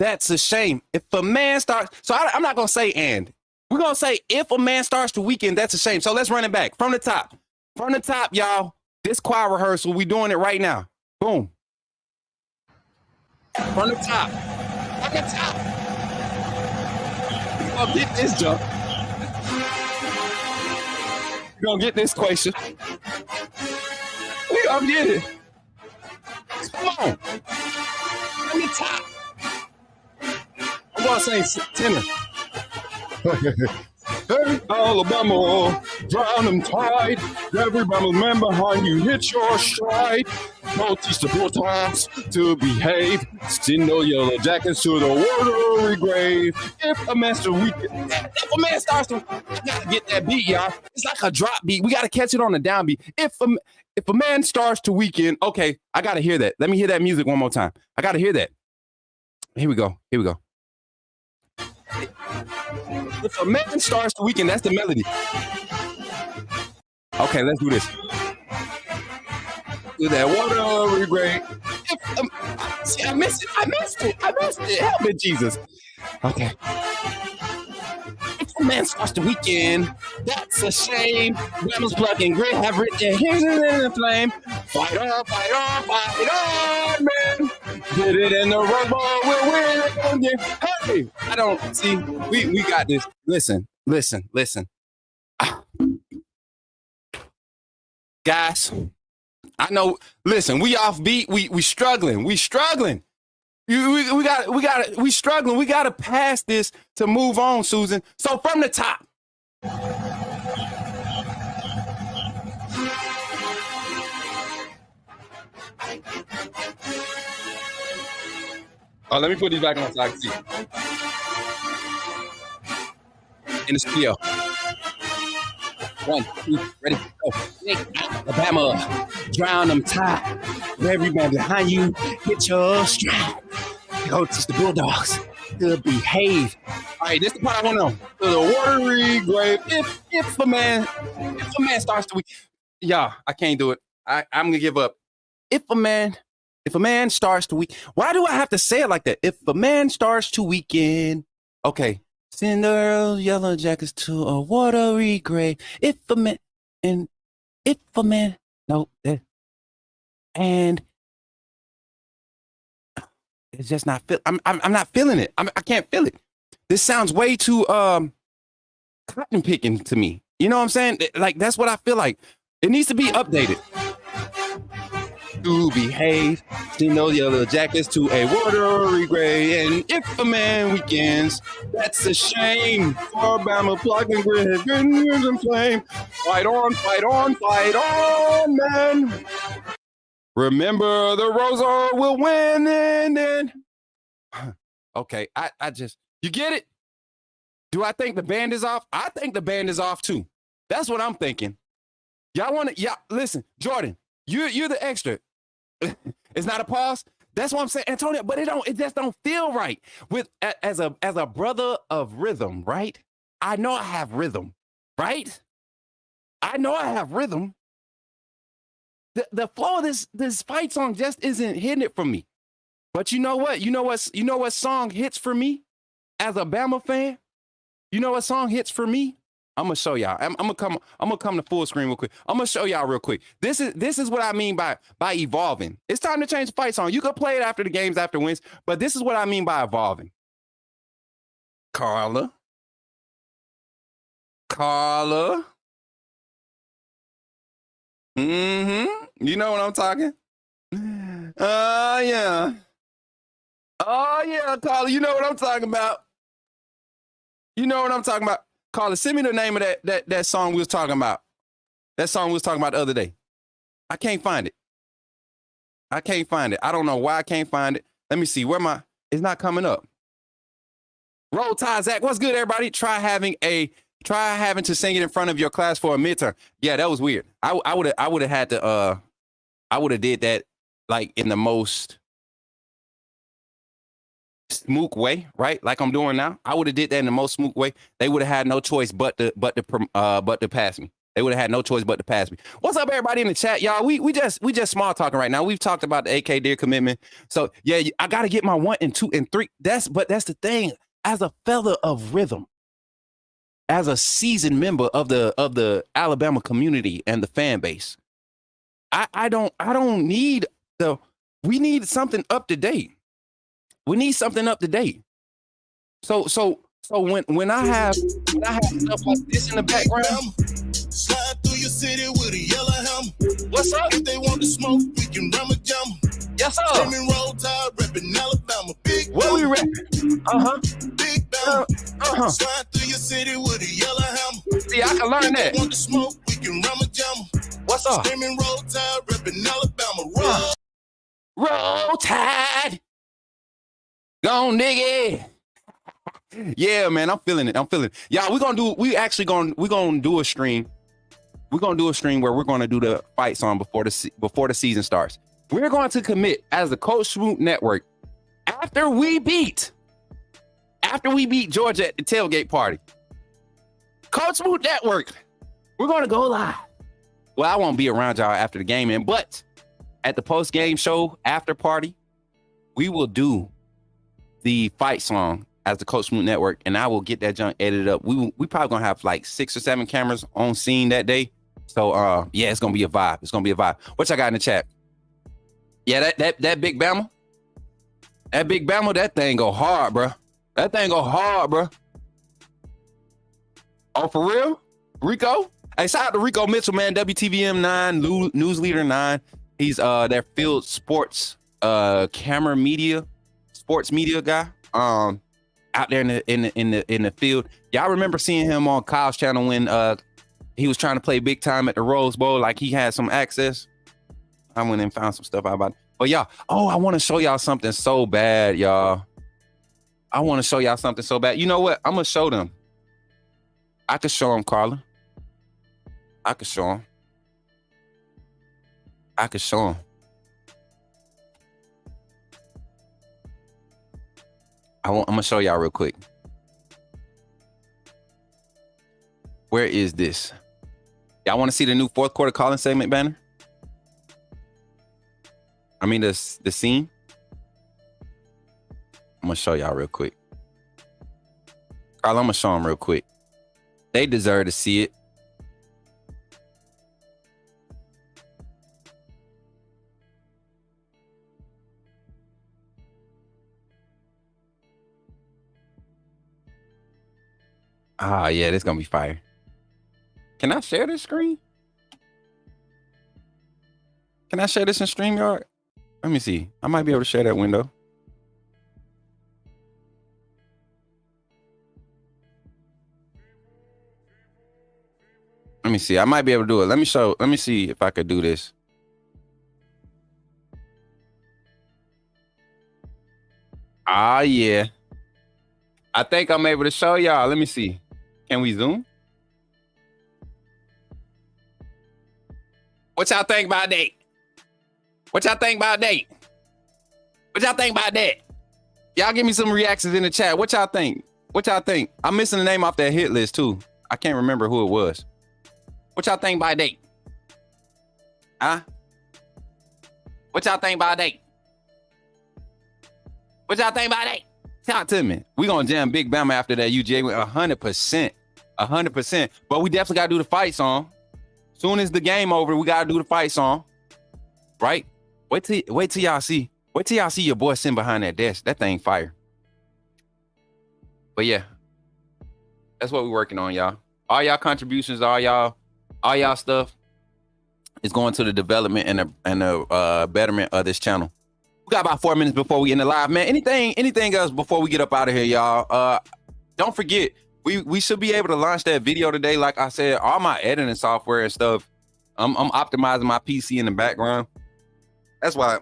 that's a shame. If a man starts, so I'm not gonna say and. We're gonna say if a man starts the weekend, that's a shame. So let's run it back from the top. From the top, y'all. This choir rehearsal, we doing it right now. Boom. From the top. From the top. We're gonna get this jump. We're gonna get this question. We're gonna get it. Come on. From the top. I'm gonna say tenor. Hey, Alabama, drown them tide. Every Bama man behind you, hit your stride. Don't teach the Bulldogs to behave. Send no Yellow Jackets to the watery grave. If a man starts to, I gotta get that beat, y'all. It's like a drop beat. We gotta catch it on the downbeat. If a man starts to weekend, okay, I gotta hear that. Let me hear that music one more time. I gotta hear that. Here we go. If a man starts the weekend, that's the melody. Okay, let's do this. Do that watery grave. See, I missed it. Help me, Jesus. Okay. If a man starts the weekend, that's a shame. Bama's plugging grit have written their hands in the flame. Fight on, man. Get it in the rubber, we'll win again. Hey, I don't see. We got this. Listen. Guys, I know. Listen, we off beat. We struggling. We struggling. We struggling. We gotta pass this to move on, Susan. So from the top. Oh, let me put these back on so I can see. In the studio. 1, 2, ready, go. Alabama, drown them tide. Everybody behind you, hit your stride. Go teach the Bulldogs to behave. All right, this is the part I want to know. To the watery grave. If a man starts to week, y'all, I can't do it. I'm gonna give up. If a man starts to week, why do I have to say it like that? If a man starts to weekend, okay. Send the Yellow Jackets to a watery grave. If a man, and it's just not feel. I'm not feeling it. I can't feel it. This sounds way too cotton picking to me. You know what I'm saying? Like that's what I feel like. It needs to be updated. To behave, send those Yellow Jackets to a watery grave. And if a man weekends, that's a shame. For Bama plugging grit, goodness and flame. Fight on, man. Remember the Rosa will win and then. Okay, I just, you get it? Do I think the band is off? I think the band is off too. That's what I'm thinking. Y'all want to, listen, Jordan, you're the extra. It's not a pause. That's what I'm saying, Antonio. But it just don't feel right. With as a brother of rhythm, right? I know I have rhythm, right? I know I have rhythm. The flow of this fight song just isn't hitting it for me. But you know what? You know what song hits for me as a Bama fan? You know what song hits for me? I'm gonna show y'all. I'm gonna come to full screen real quick. I'm gonna show y'all real quick. This is what I mean by evolving. It's time to change the fight song. You can play it after the games, after wins, but this is what I mean by evolving. Carla. You know what I'm talking? Yeah. Oh yeah, Carla. You know what I'm talking about. Carla, send me the name of that song we was talking about. That song we was talking about the other day. I can't find it. I can't find it. I don't know why I can't find it. Let me see. It's not coming up. Roll Tide, Zach. What's good, everybody? Try having to sing it in front of your class for a midterm. Yeah, that was weird. I would have had to I would have did that like in the most smook way, right? Like I'm doing now. I would have did that in the most smook way. They would have had no choice but to pass me. They would have had no choice but to pass me. What's up, everybody in the chat, y'all? We just small talking right now. We've talked about the AK Deer commitment. So yeah, I got to get my 1 and 2 and 3. That's the thing. As a fella of rhythm, as a seasoned member of the Alabama community and the fan base, I don't need we need something up to date. We need something up to date. So when I have stuff like this in the background, slide through your city with a yellow helmet. What's up? If they want to smoke, we can ram a jam. Yes, sir. Screaming Roll Tide, repping Alabama. Big What we rapping? Big Bama. Slide through your city with a yellow helmet. See, I can learn If that. they want to smoke, we can ram a jam. What's up? Screaming Roll Tide, repping Alabama. Roll Tide. Gone, nigga. Yeah, man, I'm feeling it. Y'all, we're gonna do a stream. We're gonna do a stream where we're gonna do the fight song before the season starts. We're going to commit as the Coach Swoop Network after we beat Georgia at the tailgate party. Coach Swoop Network, we're gonna go live. Well, I won't be around y'all after the game, but at the post game show after party, we will do the fight song as the Coach Swoop Network, and I will get that junk edited up. We probably gonna have like 6 or 7 cameras on scene that day. So yeah, it's gonna be a vibe. What y'all got in the chat? Yeah, that big Bama. That thing go hard, bro. Oh, for real? Rico? Hey, shout out to Rico Mitchell, man. WTVM 9, News Leader 9. He's their field sports camera media, sports media guy. Out there in the field. Y'all remember seeing him on Kyle's channel when he was trying to play big time at the Rose Bowl, like he had some access. I went and found some stuff out about it. But y'all, I want to show y'all something so bad, y'all. You know what? I'm gonna show them. I could show them, Carla. I could show them. I'm gonna show y'all real quick. Where is this? Y'all want to see the new fourth quarter calling segment banner? I mean the scene. I'm gonna show y'all real quick. Carl, I'm gonna show them real quick. They deserve to see it. Yeah, this gonna be fire. Can I share this screen? Can I share this in StreamYard? Let me see. I might be able to share that window. Let me see. I might be able to do it. Let me see if I could do this. Yeah. I think I'm able to show y'all. Let me see. Can we zoom? What y'all think about that? Y'all give me some reactions in the chat. What y'all think? I'm missing the name off that hit list too. I can't remember who it was. What y'all think about that? Huh? What y'all think about that? Talk to me. We gonna jam Big Bama after that UGA with 100%. 100%. But we definitely gotta do the fight song. Soon as the game over, we gotta do the fight song. Right? Wait till y'all see your boy sitting behind that desk. That thing fire. But yeah, that's what we're working on, y'all. All y'all contributions, all y'all stuff is going to the development and the betterment of this channel. We got about 4 minutes before we end the live, man. Anything else before we get up out of here, y'all? Don't forget, we should be able to launch that video today. Like I said, all my editing software and stuff, I'm optimizing my PC in the background. That's why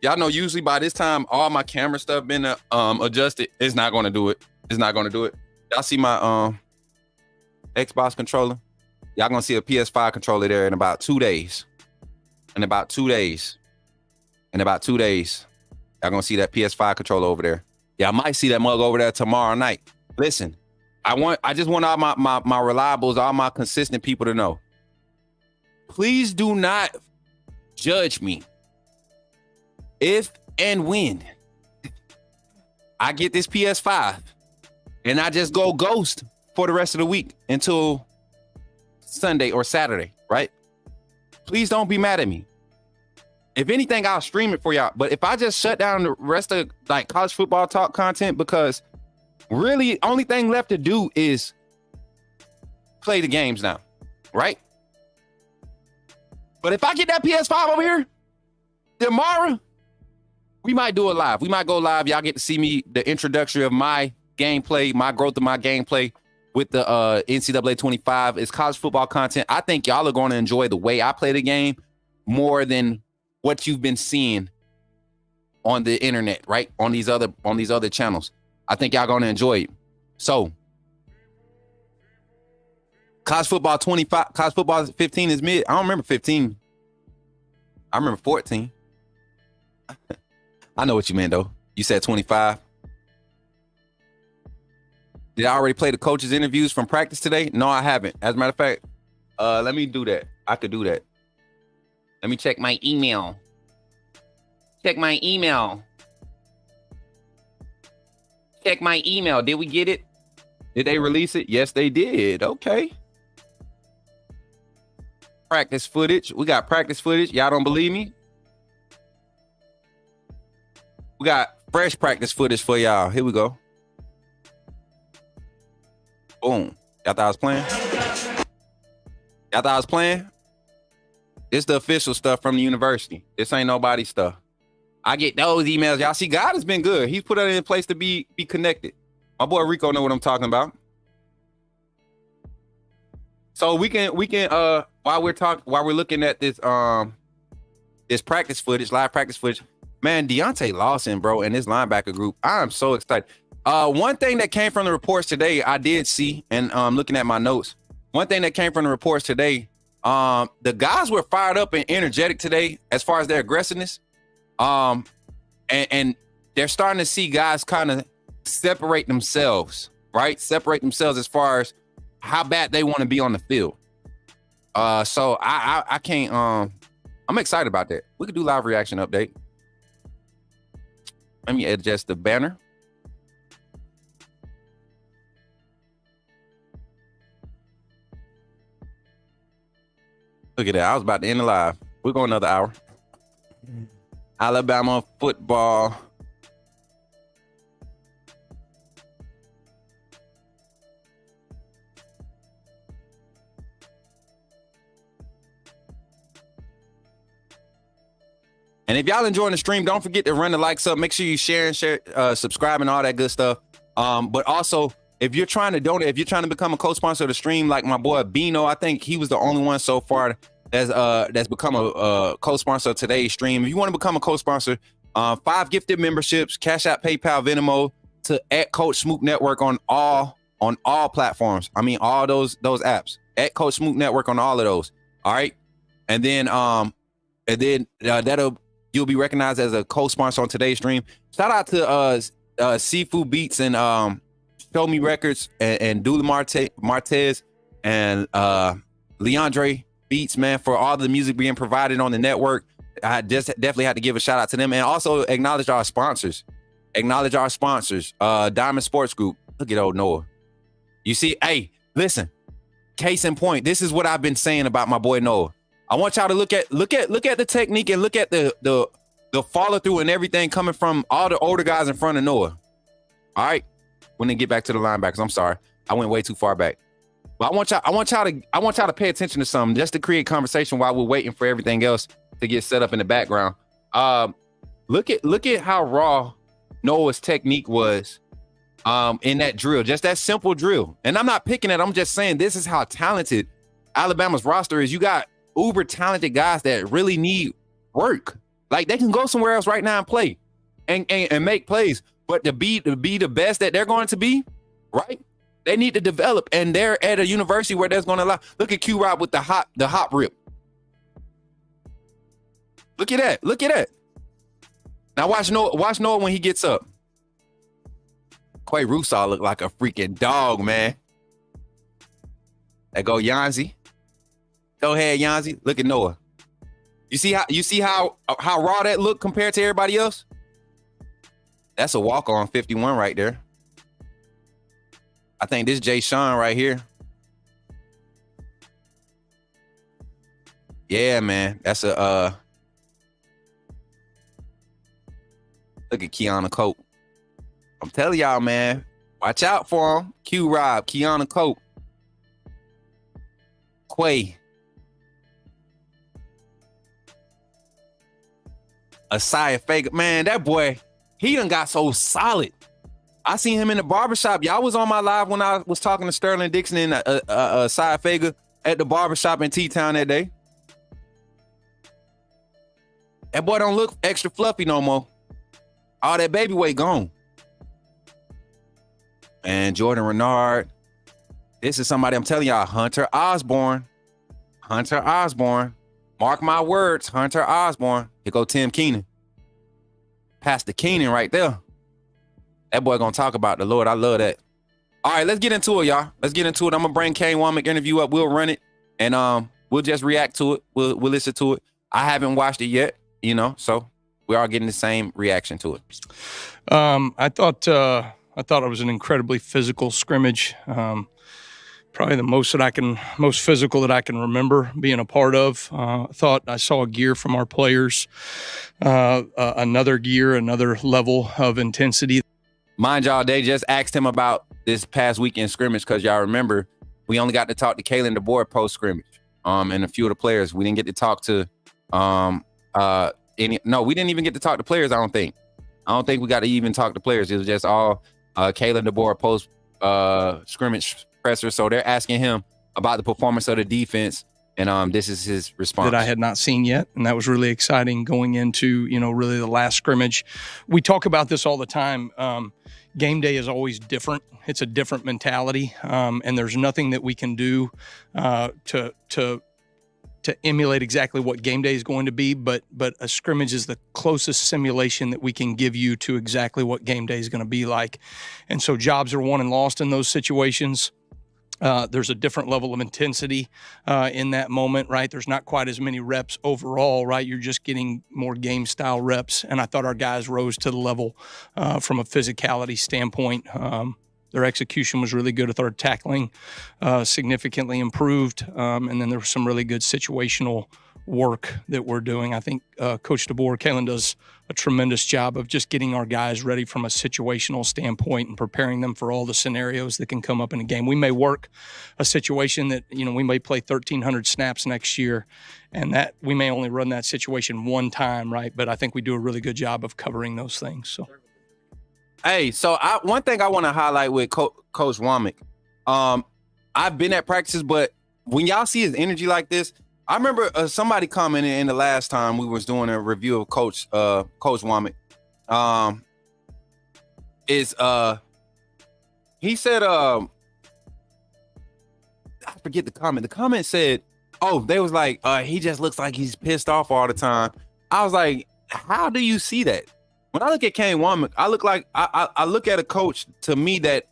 y'all know usually by this time all my camera stuff been adjusted. It's not gonna do it. It's not gonna do it. Y'all see my Xbox controller? Y'all gonna see a PS5 controller there in about 2 days. Y'all gonna see that PS5 controller over there. Yeah, I might see that mug over there tomorrow night. Listen, I just want all my reliables, all my consistent people to know. Please do not judge me if and when I get this PS5 and I just go ghost for the rest of the week until Sunday or Saturday, right? Please don't be mad at me. If anything, I'll stream it for y'all. But if I just shut down the rest of like college football talk content, because really only thing left to do is play the games now, right? But if I get that PS5 over here tomorrow, we might do it live. We might go live. Y'all get to see me, the introduction of my gameplay, my growth of my gameplay with the NCAA 25. It's college football content. I think y'all are going to enjoy the way I play the game more than what you've been seeing on the internet, right? On these other channels. I think y'all going to enjoy it. So, college football 25, college football 15 is mid. I don't remember 15. I remember 14. I know what you meant though. You said 25. Did I already play the coaches' interviews from practice today? No, I haven't. As a matter of fact, let me do that. I could do that. Let me check my email. Check my email. Check my email. Did we get it? Did they release it? Yes, they did. Okay. Practice footage. We got practice footage. Y'all don't believe me? We got fresh practice footage for y'all. Here we go. Boom. Y'all thought I was playing? Y'all thought I was playing? It's the official stuff from the university. This ain't nobody's stuff. I get those emails. Y'all see, God has been good. He's put it in place to be connected. My boy Rico know what I'm talking about. So we can while we're looking at this this practice footage, live practice footage, man, Deontay Lawson, bro, and his linebacker group. I'm so excited. One thing that came from the reports today, I did see, and looking at my notes, one thing that came from the reports today, the guys were fired up and energetic today as far as their aggressiveness. And they're starting to see guys kind of separate themselves, right? Separate themselves as far as how bad they want to be on the field. So I can't, I'm excited about that. We could do live reaction update. Let me adjust the banner. Look at that. I was about to end the live. We're going another hour. Alabama football. And if y'all enjoying the stream, don't forget to run the likes up. Make sure you share, subscribe, and all that good stuff. But also, if you're trying to donate, if you're trying to become a co-sponsor of the stream, like my boy Bino, I think he was the only one so far that's become a co-sponsor of today's stream. If you want to become a co-sponsor, 5 gifted memberships, Cash App, PayPal, Venmo to @Coach Smoot Network on all platforms. I mean, all those apps. @Coach Smoot Network on all of those. All right, and then that'll. You'll be recognized as a co-sponsor on today's stream. Shout out to Seafood Beats and Show Me Records and Dula Martez and Leandre Beats, man, for all the music being provided on the network. I just definitely had to give a shout out to them and also acknowledge our sponsors. Diamond Sports Group. Look at old Noah. You see, hey, listen, case in point, this is what I've been saying about my boy Noah. I want y'all to look at the technique and look at the follow through and everything coming from all the older guys in front of Noah. All right, when they get back to the linebackers, I'm sorry, I went way too far back. But I want y'all to pay attention to something just to create conversation while we're waiting for everything else to get set up in the background. Look at how raw Noah's technique was in that drill, just that simple drill. And I'm not picking it. I'm just saying this is how talented Alabama's roster is. You got uber talented guys that really need work. Like they can go somewhere else right now and play and make plays. But to be the best that they're going to be, right? They need to develop, and they're at a university where there's going to allow. Look at Q Rob with the hop rip. Look at that. Look at that. Now watch Noah when he gets up. Quay Russaw look like a freaking dog, man. There go Yanzi. Go ahead, Yanzi. Look at Noah. You see how raw that look compared to everybody else? That's a walk on 51 right there. I think this Jay Sean right here. Yeah, man. That's a look at Keanu Cope. I'm telling y'all, man. Watch out for him. Q Rob, Keanu Cope. Quay. Asaya Fager. Man, that boy, he done got so solid. I seen him in the barbershop. Y'all was on my live when I was talking to Sterling Dixon and Asaya Fager at the barbershop in T-Town that day. That boy don't look extra fluffy no more. All that baby weight gone. And Jordan Renard. This is somebody I'm telling y'all, Hunter Osborne. Hunter Osborne. Mark my words, Hunter Osborne. Here go Tim Keenan. Pastor Keenan right there. That boy gonna talk about the Lord. I love that. All right, let's get into it, y'all. Let's get into it. I'm gonna bring Kane Womack interview up. We'll run it, and we'll just react to it. We'll listen to it. I haven't watched it yet, so we are getting the same reaction to it. I thought it was an incredibly physical scrimmage. Probably the most physical that I can remember being a part of. I thought I saw a gear from our players, another gear, another level of intensity. Mind y'all, they just asked him about this past weekend scrimmage because y'all remember we only got to talk to Akylin DeBoer post scrimmage, and a few of the players. We didn't get to talk to we didn't even get to talk to players. I don't think we got to even talk to players. It was just all Akylin DeBoer post scrimmage presser. So they're asking him about the performance of the defense, and this is his response. That I had not seen yet, and that was really exciting going into, really the last scrimmage. We talk about this all the time. Game day is always different. It's a different mentality, and there's nothing that we can do to emulate exactly what game day is going to be, but a scrimmage is the closest simulation that we can give you to exactly what game day is going to be like. And so jobs are won and lost in those situations. There's a different level of intensity in that moment, right? There's not quite as many reps overall, right? You're just getting more game style reps. And I thought our guys rose to the level from a physicality standpoint. Their execution was really good. I thought our tackling significantly improved. And then there was some really good situational work that we're doing. I think Coach DeBoer, Akylin does a tremendous job of just getting our guys ready from a situational standpoint and preparing them for all the scenarios that can come up in a game. We may work a situation that, we may play 1,300 snaps next year, and that we may only run that situation one time, right? But I think we do a really good job of covering those things. So, hey, so one thing I want to highlight with Coach Womack, I've been at practices, but when y'all see his energy like this, I remember somebody commented in the last time we was doing a review of Coach Womack. He said, I forget the comment. The comment said, they was like, he just looks like he's pissed off all the time. I was like, how do you see that? When I look at Kane Womack, I look at a coach to me that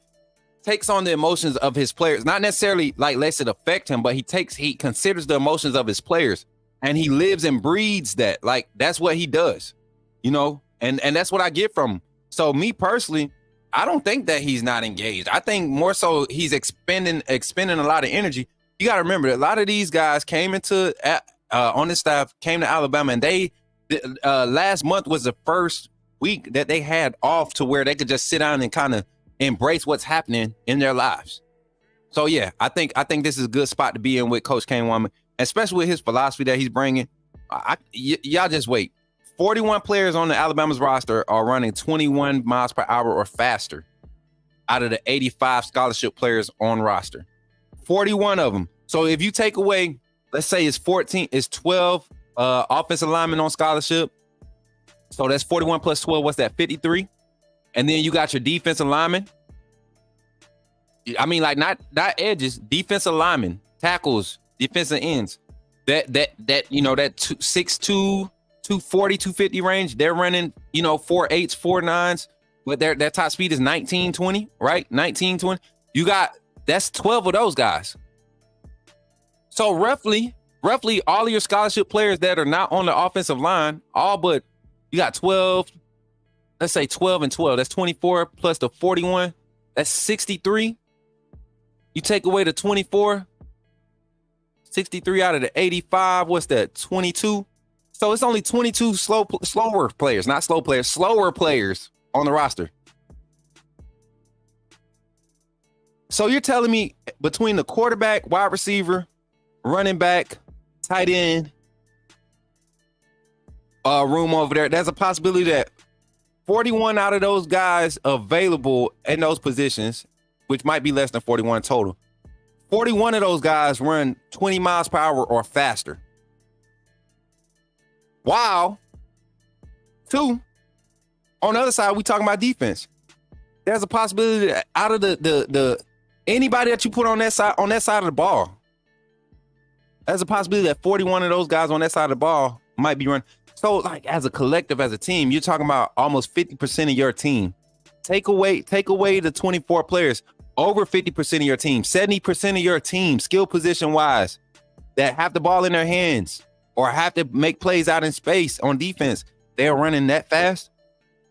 takes on the emotions of his players, not necessarily like lets it affect him, but he considers the emotions of his players, and he lives and breathes that. Like that's what he does, and that's what I get from him. So me personally, I don't think that he's not engaged. I think more so he's expending a lot of energy. You got to remember that a lot of these guys came on this staff, came to Alabama, and they last month was the first week that they had off to where they could just sit down and kind of embrace what's happening in their lives. So yeah, I think this is a good spot to be in with Coach Kane Womack, especially with his philosophy that he's bringing. Y'all just wait. 41 players on the Alabama's roster are running 21 miles per hour or faster out of the 85 scholarship players on roster. 41 of them. So if you take away, let's say it's 12 offensive linemen on scholarship, So that's 41 plus 12. What's that? 53. And then you got your defensive linemen. I mean, like not edges, defensive linemen, tackles, defensive ends. That 6'2", 240, 250 range. They're running, 4.8s, 4.9s, but their top speed is 19-20, right? 19-20. That's 12 of those guys. So roughly all of your scholarship players that are not on the offensive line, all but you got 12, let's say 12 and 12. That's 24 plus the 41. That's 63. You take away the 24, 63 out of the 85. What's that? 22. So it's only 22 slower players on the roster. So you're telling me between the quarterback, wide receiver, running back, tight end, room over there, there's a possibility that 41 out of those guys available in those positions, which might be less than 41 total, 41 of those guys run 20 miles per hour or faster. While, two, on the other side, we talking about defense. There's a possibility that out of the anybody that you put on that side of the ball, there's a possibility that 41 of those guys on that side of the ball might be running. So, like, as a collective, as a team, you're talking about almost 50% of your team. Take away the 24 players, over 50% of your team, 70% of your team, skill position wise, that have the ball in their hands or have to make plays out in space on defense. They're running that fast.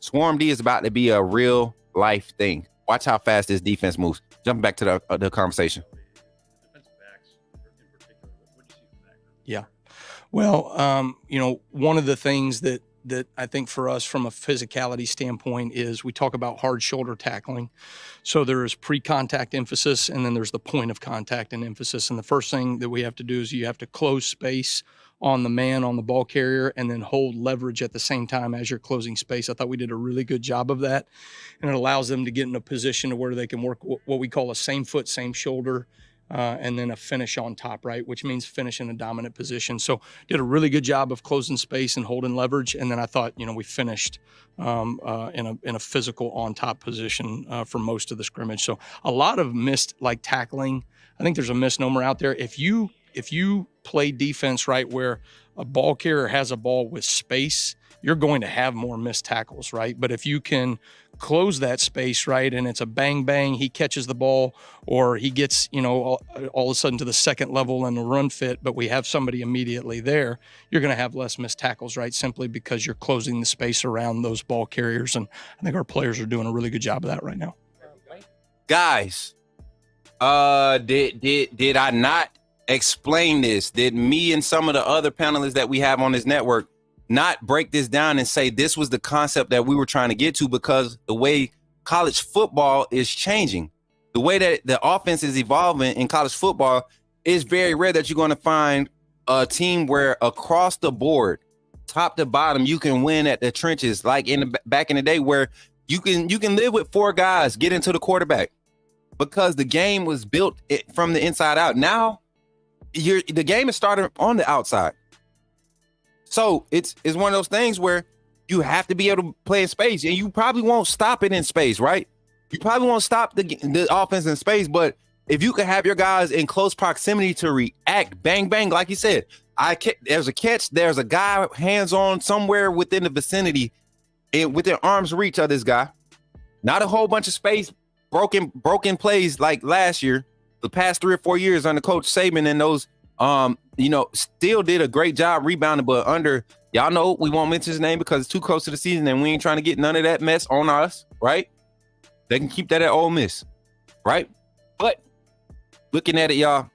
Swarm D is about to be a real life thing. Watch how fast this defense moves. Jumping back to the conversation. Yeah. Well, one of the things that I think for us from a physicality standpoint is we talk about hard shoulder tackling. So there is pre-contact emphasis, and then there's the point of contact and emphasis. And the first thing that we have to do is you have to close space on the man, on the ball carrier, and then hold leverage at the same time as you're closing space. I thought we did a really good job of that. And it allows them to get in a position to where they can work what we call a same foot, same shoulder, and then a finish on top, right? Which means finish in a dominant position. So did a really good job of closing space and holding leverage. And then I thought, we finished in a physical on top position for most of the scrimmage. So a lot of missed tackling. I think there's a misnomer out there. If you play defense right where a ball carrier has a ball with space, you're going to have more missed tackles, right? But if you can close that space, right, and it's a bang, bang, he catches the ball, or he gets, all of a sudden to the second level and the run fit, but we have somebody immediately there, you're going to have less missed tackles, right, simply because you're closing the space around those ball carriers. And I think our players are doing a really good job of that right now. Guys, did I not explain this? Did me and some of the other panelists that we have on this network not break this down and say this was the concept that we were trying to get to? Because the way college football is changing, the way that the offense is evolving in college football, it's very rare that you're going to find a team where across the board, top to bottom, you can win at the trenches, like back in the day where you can live with four guys, get into the quarterback, because the game was built from the inside out. Now the game is starting on the outside. So it's one of those things where you have to be able to play in space, and you probably won't stop it in space, right? You probably won't stop the offense in space, but if you can have your guys in close proximity to react, bang, bang, like you said, there's a catch, there's a guy hands-on somewhere within the vicinity and within arm's reach of this guy. Not a whole bunch of space, broken plays like last year, the past 3 or 4 years under Coach Saban, and those still did a great job rebounding, but under, y'all know we won't mention his name because it's too close to the season and we ain't trying to get none of that mess on us, right? They can keep that at Ole Miss, right? But looking at it, y'all,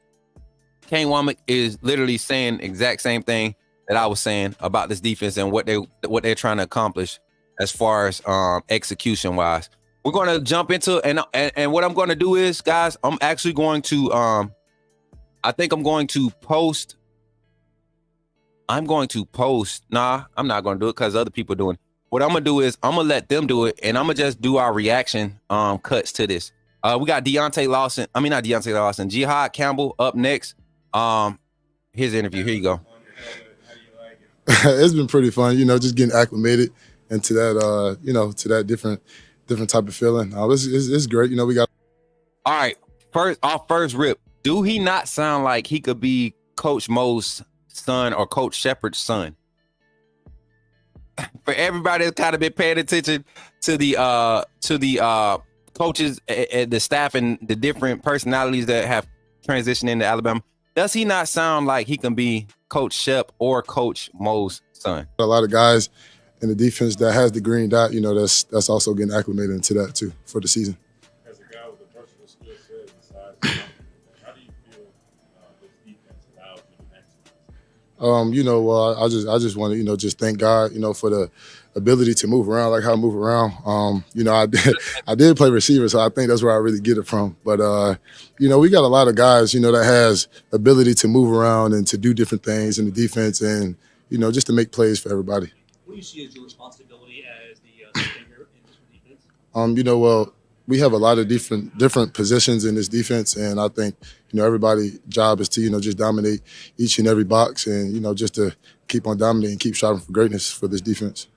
Kane Womack is literally saying exact same thing that I was saying about this defense and what they're trying to accomplish as far as execution wise. We're going to jump into and what I'm going to do is, guys, I'm actually going to I think I'm going to post. Nah, I'm not going to do it because other people are doing it. What I'm going to do is I'm going to let them do it, and I'm going to just do our reaction cuts to this. We got Jihad Campbell up next. Here's the interview. Here you go. It's been pretty fun, just getting acclimated. into that, to that different type of feeling. It's great. We got. All right, first rip. Do he not sound like he could be Coach Mo's son or Coach Shepard's son? For everybody that's kind of been paying attention to the coaches, the staff, and the different personalities that have transitioned into Alabama, does he not sound like he can be Coach Shep or Coach Mo's son? A lot of guys in the defense that has the green dot, that's also getting acclimated into that too for the season. As a guy with a versatile skill set and size, how do you feel this defense allows you to maximize? I just want to, just thank God, for the ability to move around, like how I move around. I did play receiver, so I think that's where I really get it from. But, we got a lot of guys, that has ability to move around and to do different things in the defense and, just to make plays for everybody. What do you see as your responsibility as the figure in this defense? We have a lot of different positions in this defense, and I think everybody's job is to just dominate each and every box, and just to keep on dominating, keep striving for greatness for this defense.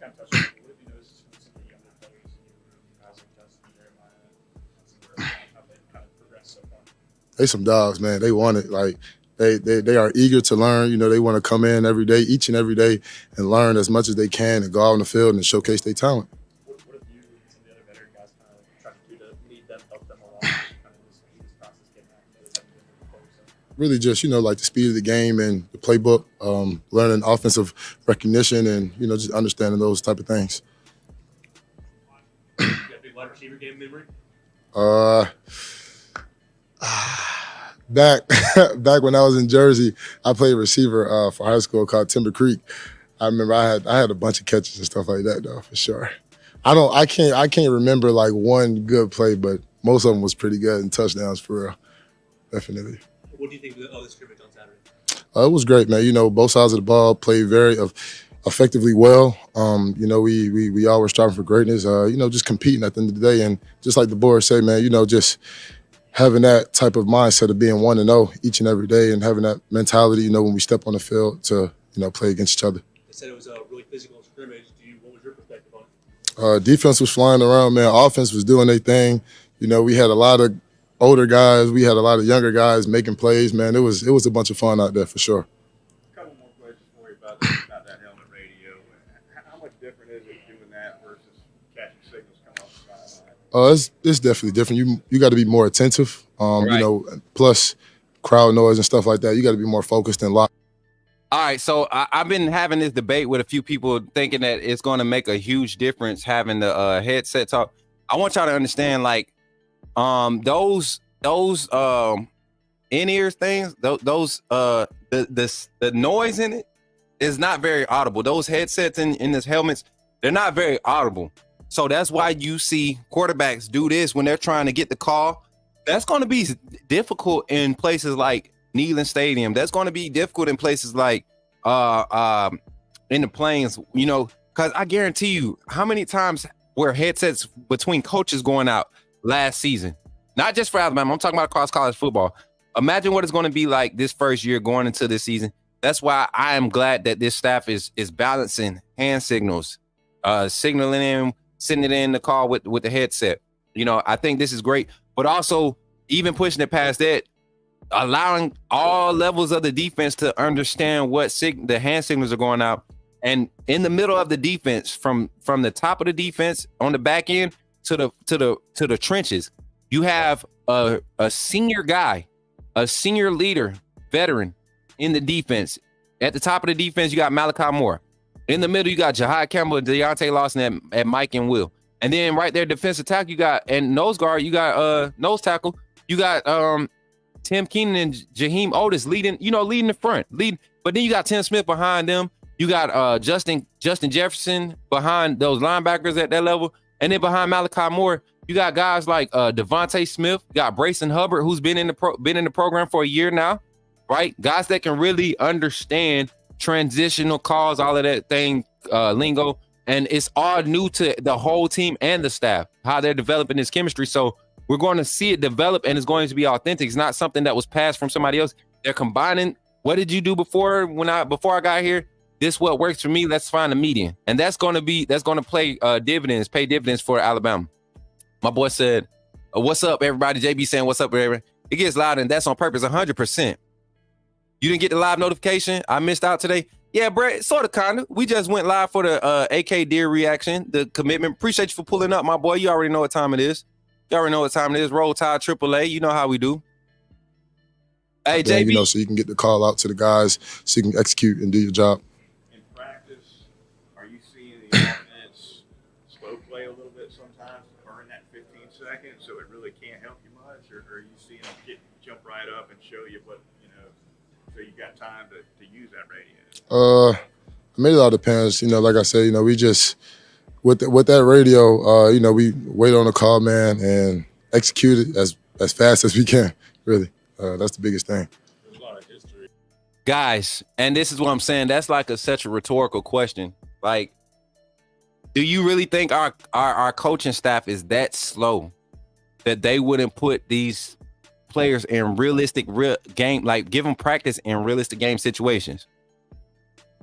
Kind of touched on it. What have you noticed from some of the younger players in your guys like Justin, Jeremiah, how they kind of progressed so far? They some dogs, man. They want it. Like they are eager to learn. They want to come in every day, each and every day, and learn as much as they can and go out on the field and showcase their talent. What have you and some of the other veteran guys kind of tried to do to lead them, help them along, kind of this process getting out? Really just, like the speed of the game and the playbook, learning offensive recognition and, just understanding those type of things. You got a big wide receiver game memory? Back when I was in Jersey, I played receiver for high school called Timber Creek. I remember I had a bunch of catches and stuff like that though, for sure. I can't remember like one good play, but most of them was pretty good and touchdowns for real. Definitely. What do you think of the scrimmage on Saturday? It was great, man. Both sides of the ball played very effectively well. We all were striving for greatness. Just competing at the end of the day, and just like the board said, man, just having that type of mindset of being 1-0 each and every day, and having that mentality, when we step on the field to play against each other. They said it was a really physical scrimmage. What was your perspective on it? Defense was flying around, man. Offense was doing their thing. We had a lot of older guys. We had a lot of younger guys making plays, man. It was a bunch of fun out there for sure. A couple more questions for you about that helmet radio. How much different is it doing that versus catching signals coming off the sideline? It's definitely different. You got to be more attentive. Right. Plus crowd noise and stuff like that. You got to be more focused and locked. All right, so I've been having this debate with a few people thinking that it's going to make a huge difference having the headset talk. I want y'all to understand, like, those in-ear things, those the noise in it is not very audible. Those headsets in this helmets, they're not very audible. So that's why you see quarterbacks do this when they're trying to get the call. That's going to be difficult in places like Neyland Stadium. That's going to be difficult in places like in the Plains, because I guarantee you, how many times were headsets between coaches going out last season? Not just for Alabama, I'm talking about across college football. Imagine what it's going to be like this first year going into this season. That's why I am glad that this staff is balancing hand signals, signaling in, sending it in the call with the headset. I think this is great, but also even pushing it past that, allowing all levels of the defense to understand what the hand signals are going out. And in the middle of the defense, from the top of the defense on the back end to the trenches, you have a senior guy, a senior leader, veteran in the defense. At the top of the defense, you got Malachi Moore. In the middle, you got Jahai Campbell and Deontay Lawson at Mike and Will. And then right there, defensive tackle, you got, and nose guard, you got nose tackle, you got Tim Keenan and Jaheim Otis leading the front. But then you got Tim Smith behind them. You got Justin Jefferson behind those linebackers at that level. And then behind Malachi Moore, you got guys like Devontae Smith, you got Brayson Hubbard, who's been in the program for a year now, right? Guys that can really understand transitional calls, all of that thing, lingo. And it's all new to the whole team and the staff, how they're developing this chemistry. So we're going to see it develop, and it's going to be authentic. It's not something that was passed from somebody else. They're combining. What did you do before I got here? This what works for me. Let's find a median. And that's going to pay dividends for Alabama. My boy said, what's up, everybody? JB saying, what's up, everybody? It gets loud, and that's on purpose, 100%. You didn't get the live notification? I missed out today. Yeah, Brett, sort of, kind of. We just went live for the AK Deer reaction, the commitment. Appreciate you for pulling up, my boy. You already know what time it is. Roll Tide AAA. You know how we do. Hey, JB. You know, so you can get the call out to the guys so you can execute and do your job. In practice, are you seeing the offense slow play a little bit sometimes to burn that 15 seconds so it really can't help you much? Or are you seeing them jump right up and show you what, so you got time to use that radio? I mean, it all depends. You know, like I said, you know, we just with that radio, you know, we wait on the call, man, and execute it as fast as we can. Really, that's the biggest thing. There's a lot of history, guys, and this is what I'm saying. That's like such a rhetorical question. Like, do you really think our coaching staff is that slow that they wouldn't put these players in realistic game, like give them practice in realistic game situations?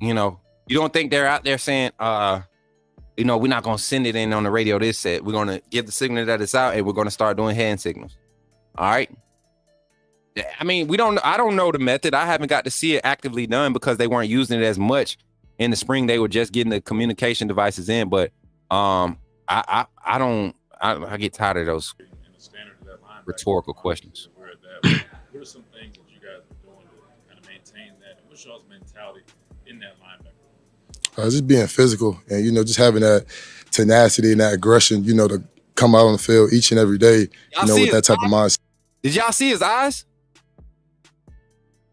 You know, you don't think they're out there saying, you know, we're not going to send it in on the radio this set. We're going to give the signal that it's out and we're going to start doing hand signals. All right. I mean, I don't know the method. I haven't got to see it actively done because they weren't using it as much in the spring. They were just getting the communication devices in, but I get tired of those rhetorical questions. what are some things that you guys are doing to kind of maintain that? And what's y'all's mentality in that linebacker? Just being physical and, you know, just having that tenacity and that aggression, you know, to come out on the field each and every day, you know, with that type of mindset. Did y'all see his eyes?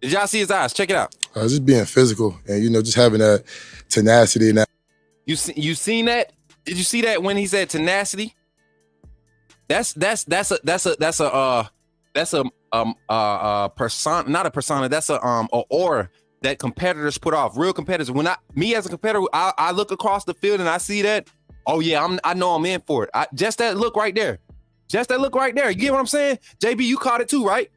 Check it out. Just being physical and, you know, just having that tenacity and that. You seen that? Did you see that when he said tenacity? That's a persona, not a persona. That's a aura that competitors put off. Real competitors. When me as a competitor, I look across the field and I see that. Oh yeah, I know I'm in for it. Just that look right there. You get what I'm saying? JB, you caught it too, right?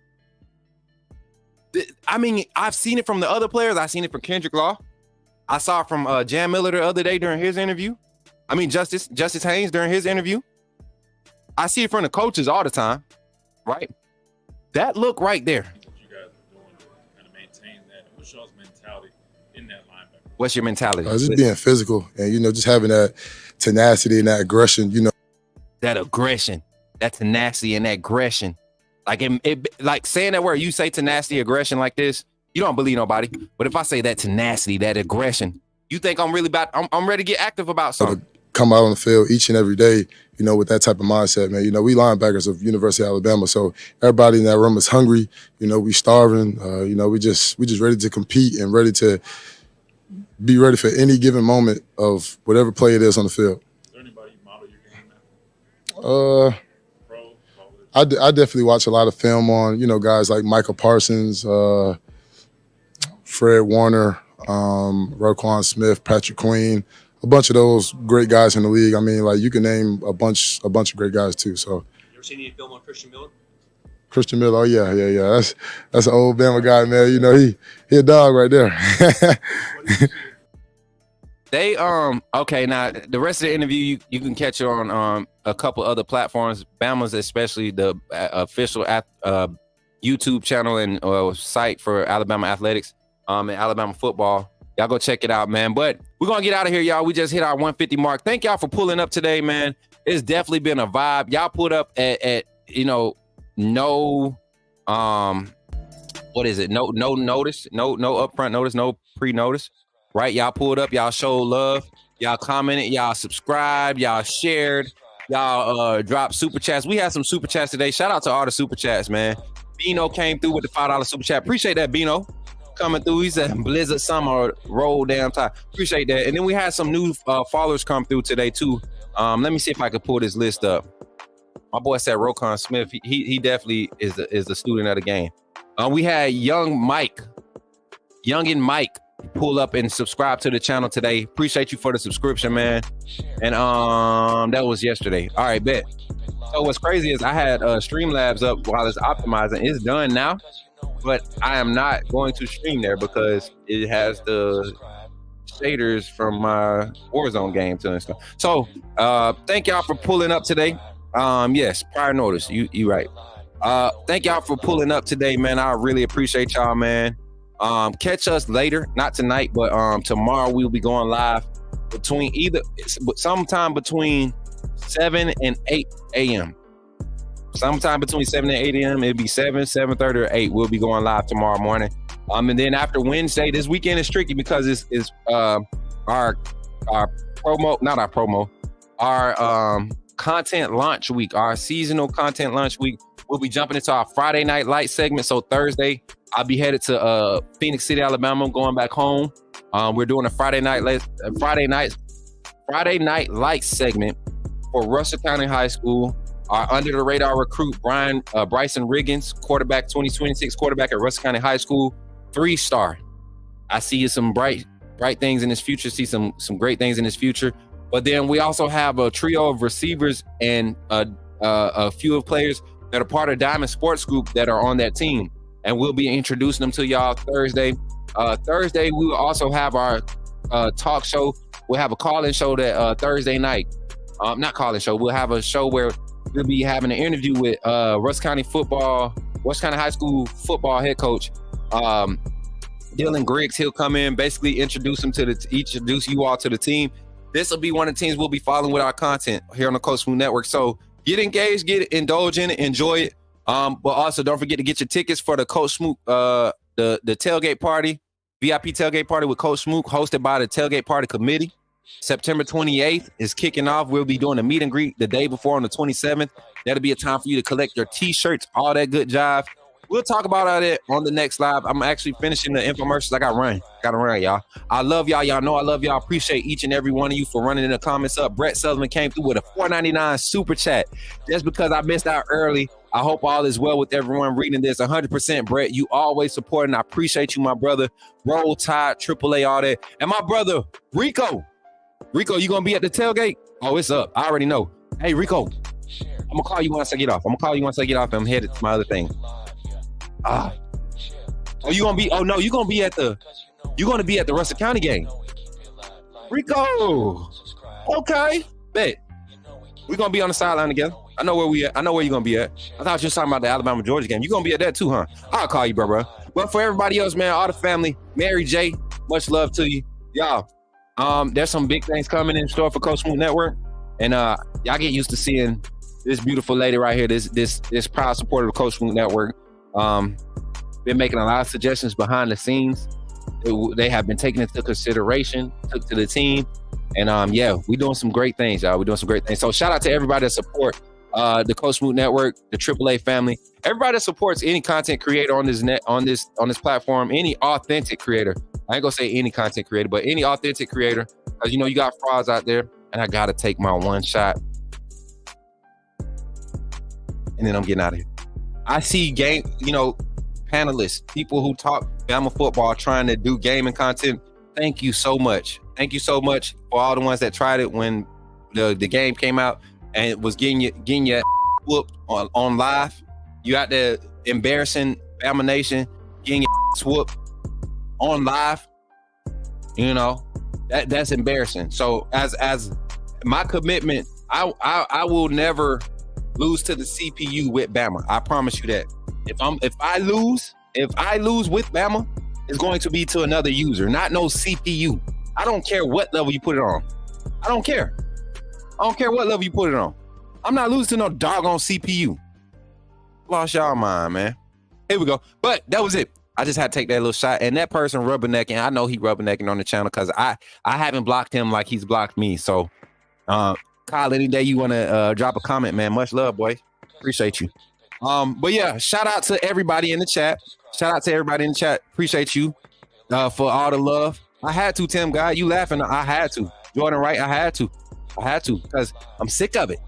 I mean, I've seen it from the other players. I've seen it from Kendrick Law. I saw it from Jan Miller the other day during his interview. I mean, Justice Haynes during his interview. I see it from the coaches all the time, right? That look right there. What you guys are doing to kind of maintain that? And what's y'all's mentality in that linebacker? What's your mentality? Just being physical and, you know, just having that tenacity and that aggression, you know. That aggression, that tenacity and that aggression. Like like saying that word, you say tenacity, aggression like this, you don't believe nobody. But if I say that tenacity, that aggression, you think I'm really I'm ready to get active about something. Come out on the field each and every day, you know, with that type of mindset, man. You know, we linebackers of University of Alabama, so everybody in that room is hungry. You know, we starving. You know, we just ready to compete and ready to be ready for any given moment of whatever play it is on the field. Is there anybody you model your game after? I definitely watch a lot of film on, you know, guys like Michael Parsons, Fred Warner, Roquan Smith, Patrick Queen. A bunch of those great guys in the league. I mean, like, you can name a bunch of great guys too. So, you ever seen any film on Christian Miller? Christian Miller, oh yeah. That's an old Bama guy, man. You know, he a dog right there. They okay, now the rest of the interview you can catch it on a couple other platforms. Bama's, especially the official YouTube channel and site for Alabama athletics and Alabama football. Y'all go check it out, man. But we're going to get out of here, y'all. We just hit our 150 mark. Thank y'all for pulling up today, man. It's definitely been a vibe. Y'all put up at you know, no, what is it? No notice, no upfront notice, no pre-notice, right? Y'all pulled up, y'all showed love, y'all commented, y'all subscribed, y'all shared, y'all dropped super chats. We had some super chats today. Shout out to all the super chats, man. Bino came through with the $5 super chat. Appreciate that, Bino. Coming through. He said Blizzard Summer roll damn time. Appreciate that. And then we had some new followers come through today too. Let me see if I can pull this list up. My boy said Roquan Smith. He definitely is the student of the game. We had Youngin Mike pull up and subscribe to the channel today. Appreciate you for the subscription, man. And that was yesterday. All right, bet. So what's crazy is I had Streamlabs up while it's optimizing. It's done now. But I am not going to stream there because it has the shaders from my Warzone game to and stuff. So thank y'all for pulling up today. Yes, prior notice. You right. Thank y'all for pulling up today, man. I really appreciate y'all, man. Catch us later, not tonight, but tomorrow we'll be going live sometime between 7 and 8 a.m. Sometime between 7 and 8 a.m. It'll be 7, 7:30, or 8. We'll be going live tomorrow morning. And then after Wednesday, this weekend is tricky because it's our promo, not our promo, our content launch week, our seasonal content launch week. We'll be jumping into our Friday Night Light segment. So Thursday, I'll be headed to Phoenix City, Alabama, going back home. We're doing a Friday Night Light segment for Russell County High School. Our under the radar recruit Bryson Riggins, quarterback 2026 quarterback at Russell County High School, 3-star. I see some bright things in his future. See some great things in his future. But then we also have a trio of receivers and a few of players that are part of Diamond Sports Group that are on that team, and we'll be introducing them to y'all Thursday. Thursday we will also have our talk show. We'll have a call-in show that Thursday night. Not call-in show. We'll have a show where we'll be having an interview with Russell County High School football head coach Dylan Griggs. He'll come in, basically introduce you all to the team. This will be one of the teams we'll be following with our content here on the Coach Smooth Network. So get engaged, indulge in it, enjoy it. But also don't forget to get your tickets for the Coach Smoot, the tailgate party, VIP tailgate party with Coach Smoot, hosted by the Tailgate Party Committee. September 28th is kicking off. We'll be doing a meet and greet the day before on the 27th. That'll be a time for you to collect your t-shirts, all that good jive. We'll talk about all that on the next live. I'm actually finishing the infomercials. I gotta run, y'all. I love y'all. Y'all know I love y'all. Appreciate each and every one of you for running in the comments up. Brett Sullivan came through with a $4.99 super chat just because I missed out early. I hope all is well with everyone reading this. 100%, Brett. You always supporting. I appreciate you, my brother. Roll Tide, AAA, all that. And my brother, Rico. Rico, you gonna be at the tailgate? Oh, it's up. I already know. Hey, Rico, I'm gonna call you once I get off. I'm headed to my other thing. Oh, you gonna be? Oh no, you're gonna be at the Russell County game. Rico, okay, bet. We're gonna be on the sideline together. I know where we at. I know where you're gonna be at. I thought you were talking about the Alabama Georgia game. You're gonna be at that too, huh? I'll call you, bro. But for everybody else, man, all the family, Mary J, much love to you, y'all. There's some big things coming in store for Coach Smooth Network, and y'all get used to seeing this beautiful lady right here. This proud supporter of Coach Smooth Network. Been making a lot of suggestions behind the scenes. They have been taking into consideration, took to the team, and yeah, we're doing some great things, y'all. We're doing some great things. So shout out to everybody that support the Coach Smooth Network, the AAA family, everybody that supports any content creator on this platform, any authentic creator. I ain't gonna say any content creator, but any authentic creator, because you got frauds out there, and I gotta take my one shot, and then I'm getting out of here. I see panelists, people who talk Bama football, trying to do gaming content. Thank you so much. Thank you so much for all the ones that tried it when the game came out and it was getting your whooped on live. You got the embarrassing Bama Nation getting your whooped on live. That's embarrassing. So as my commitment, I will never lose to the CPU with Bama. I promise you that. If I lose with Bama, it's going to be to another user, not no CPU. I don't care what level you put it on. I don't care what level you put it on. I'm not losing to no doggone CPU. Lost y'all mind, man. Here we go. But that was it. I just had to take that little shot. And that person rubbernecking, I know he rubbernecking on the channel because I haven't blocked him like he's blocked me. So, Kyle, any day you want to drop a comment, man, much love, boy. Appreciate you. But yeah, shout out to everybody in the chat. Appreciate you for all the love. I had to, Tim Guy. You laughing. I had to. Jordan Wright, I had to because I'm sick of it.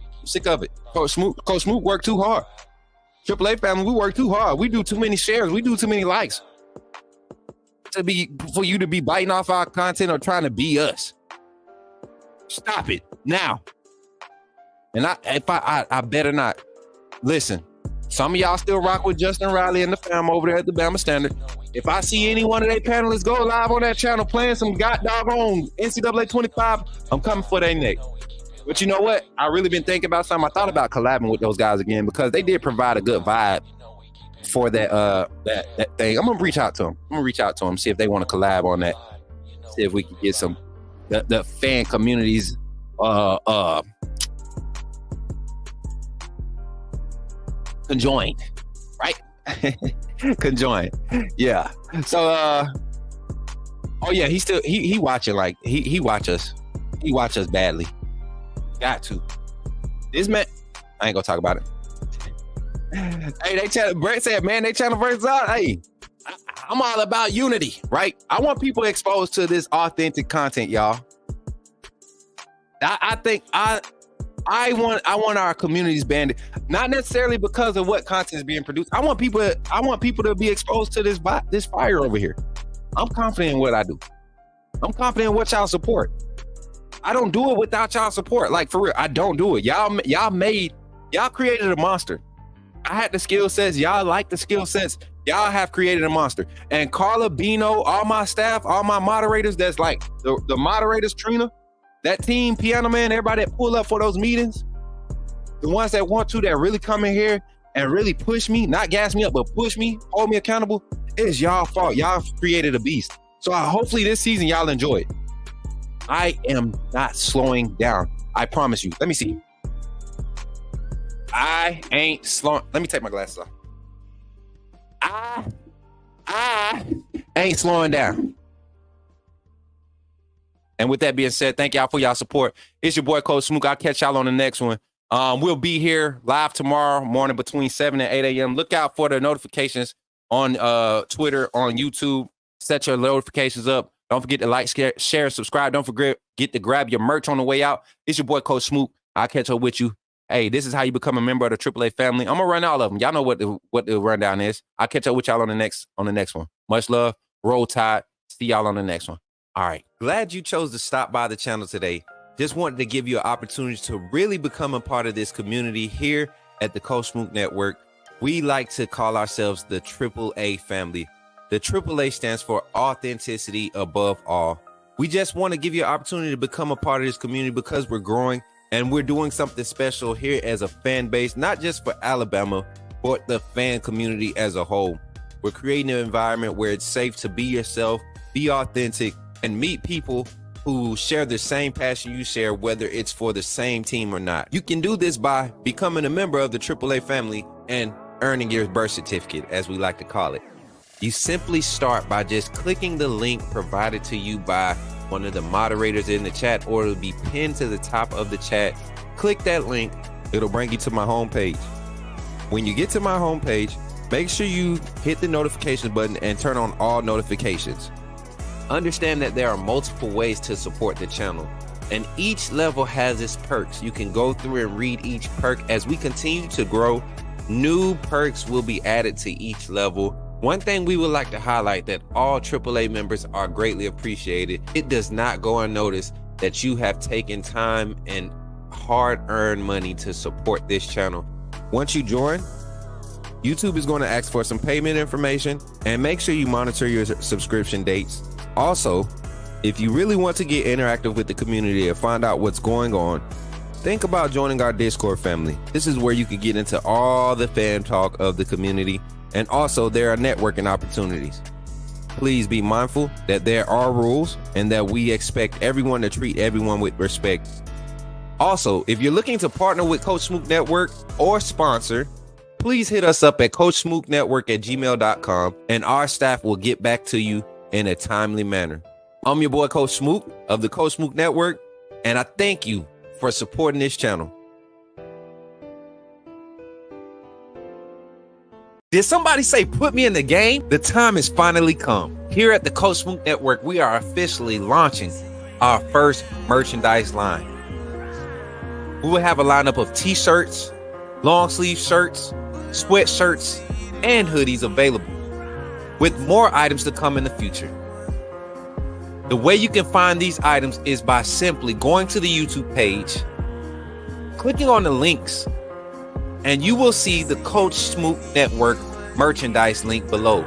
Coach Smoot worked too hard. AAA family, we work too hard. We do too many shares. We do too many likes for you to be biting off our content or trying to be us. Stop it now. And I better not. Listen, some of y'all still rock with Justin Riley and the fam over there at the Bama Standard. If I see any one of their panelists go live on that channel playing some doggone NCAA 25, I'm coming for their neck. But you know what? I really been thinking about something. I thought about collabing with those guys again because they did provide a good vibe for that thing. I'm gonna reach out to them. See if they want to collab on that. See if we can get some the fan communities conjoined, right? Conjoined. Yeah. So oh yeah, he watching, like he watch us. He watch us badly. Got to. This man, I ain't gonna talk about it. Hey, Brett said, man, they channel versus out. Hey, I'm all about unity, right? I want people exposed to this authentic content, y'all. I think I want our communities banded, not necessarily because of what content is being produced. I want people to be exposed to this fire over here. I'm confident in what I do. I'm confident in what y'all support. I don't do it without y'all support. Like, for real, I don't do it. Y'all created a monster. I had the skill sets. Y'all like the skill sets. Y'all have created a monster. And Carla, Bino, all my staff, all my moderators, that's like the moderators, Trina, that team, Piano Man, everybody that pull up for those meetings, the ones that want to, that really come in here and really push me, not gas me up, but push me, hold me accountable, it's y'all fault. Y'all created a beast. So hopefully this season y'all enjoy it. I am not slowing down. I promise you. Let me see. I ain't slowing. Let me take my glasses off. I ain't slowing down. And with that being said, thank y'all for y'all support. It's your boy Coach Smook. I'll catch y'all on the next one. We'll be here live tomorrow morning between 7 and 8 a.m. Look out for the notifications on Twitter, on YouTube. Set your notifications up. Don't forget to like, share, subscribe. Don't forget to grab your merch on the way out. It's your boy Coach Smook. I'll catch up with you. Hey, this is how you become a member of the AAA family. I'm gonna run all of them. Y'all know what the rundown is. I'll catch up with y'all on the next one. Much love. Roll Tide. See y'all on the next one. All right. Glad you chose to stop by the channel today. Just wanted to give you an opportunity to really become a part of this community here at the Coach Smook Network. We like to call ourselves the AAA family. The AAA stands for authenticity above all. We just want to give you an opportunity to become a part of this community because we're growing and we're doing something special here as a fan base, not just for Alabama, but the fan community as a whole. We're creating an environment where it's safe to be yourself, be authentic, and meet people who share the same passion you share, whether it's for the same team or not. You can do this by becoming a member of the AAA family and earning your birth certificate, as we like to call it. You simply start by just clicking the link provided to you by one of the moderators in the chat, or it'll be pinned to the top of the chat. Click that link. It'll bring you to my homepage. When you get to my homepage, make sure you hit the notification button and turn on all notifications. Understand that there are multiple ways to support the channel, and each level has its perks. You can go through and read each perk. As we continue to grow, new perks will be added to each level. One thing we would like to highlight that all AAA members are greatly appreciated. It does not go unnoticed that you have taken time and hard-earned money to support this channel. Once you join, YouTube is going to ask for some payment information, and make sure you monitor your subscription dates. Also, if you really want to get interactive with the community and find out what's going on, think about joining our Discord family. This is where you can get into all the fan talk of the community, and also there are networking opportunities. Please be mindful that there are rules and that we expect everyone to treat everyone with respect. Also, if you're looking to partner with Coach Smook Network or sponsor, please hit us up at coachsmooknetwork@gmail.com, and our staff will get back to you in a timely manner. I'm your boy Coach Smook of the Coach Smook Network, and I thank you for supporting this channel. Did somebody say put me in the game? The time has finally come. Here at the Coach Smook Network, we are officially launching our first merchandise line. We will have a lineup of t-shirts, long sleeve shirts, sweatshirts, and hoodies available, with more items to come in the future. The way you can find these items is by simply going to the YouTube page, clicking on the links, and you will see the Coach Smook Network merchandise link below.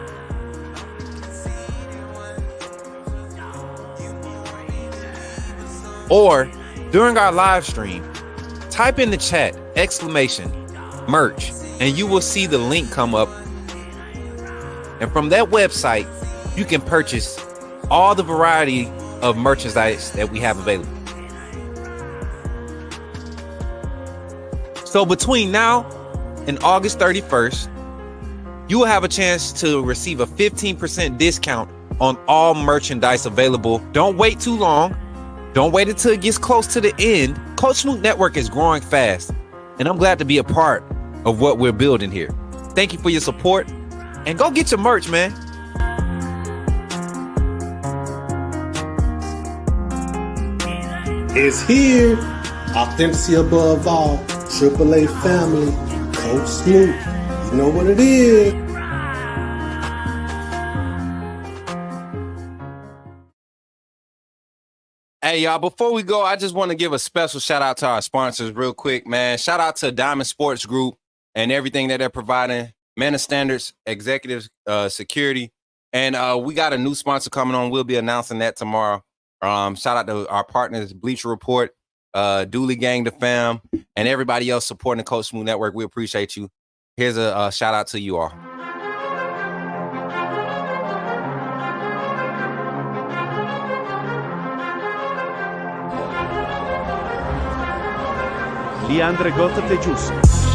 or during our live stream, type in the chat !merch and you will see the link come up. And from that website, you can purchase all the variety of merchandise that we have available. So between now and August 31st, you will have a chance to receive a 15% discount on all merchandise available. Don't wait too long. Don't wait until it gets close to the end. Coach Smoot Network is growing fast, and I'm glad to be a part of what we're building here. Thank you for your support, and go get your merch, man. It's here. Authenticity above all. AAA family. Coach Smoot. You know what it is. Hey, y'all, before we go, I just want to give a special shout out to our sponsors real quick, man. Shout out to Diamond Sports Group and everything that they're providing. Men of Standards, Executive Security. And we got a new sponsor coming on. We'll be announcing that tomorrow. Shout out to our partners, Bleacher Report, Dooley Gang, the fam, and everybody else supporting the Coach Smoot Network. We appreciate you. Here's a shout out to you all. Li Andre Gota Tejus.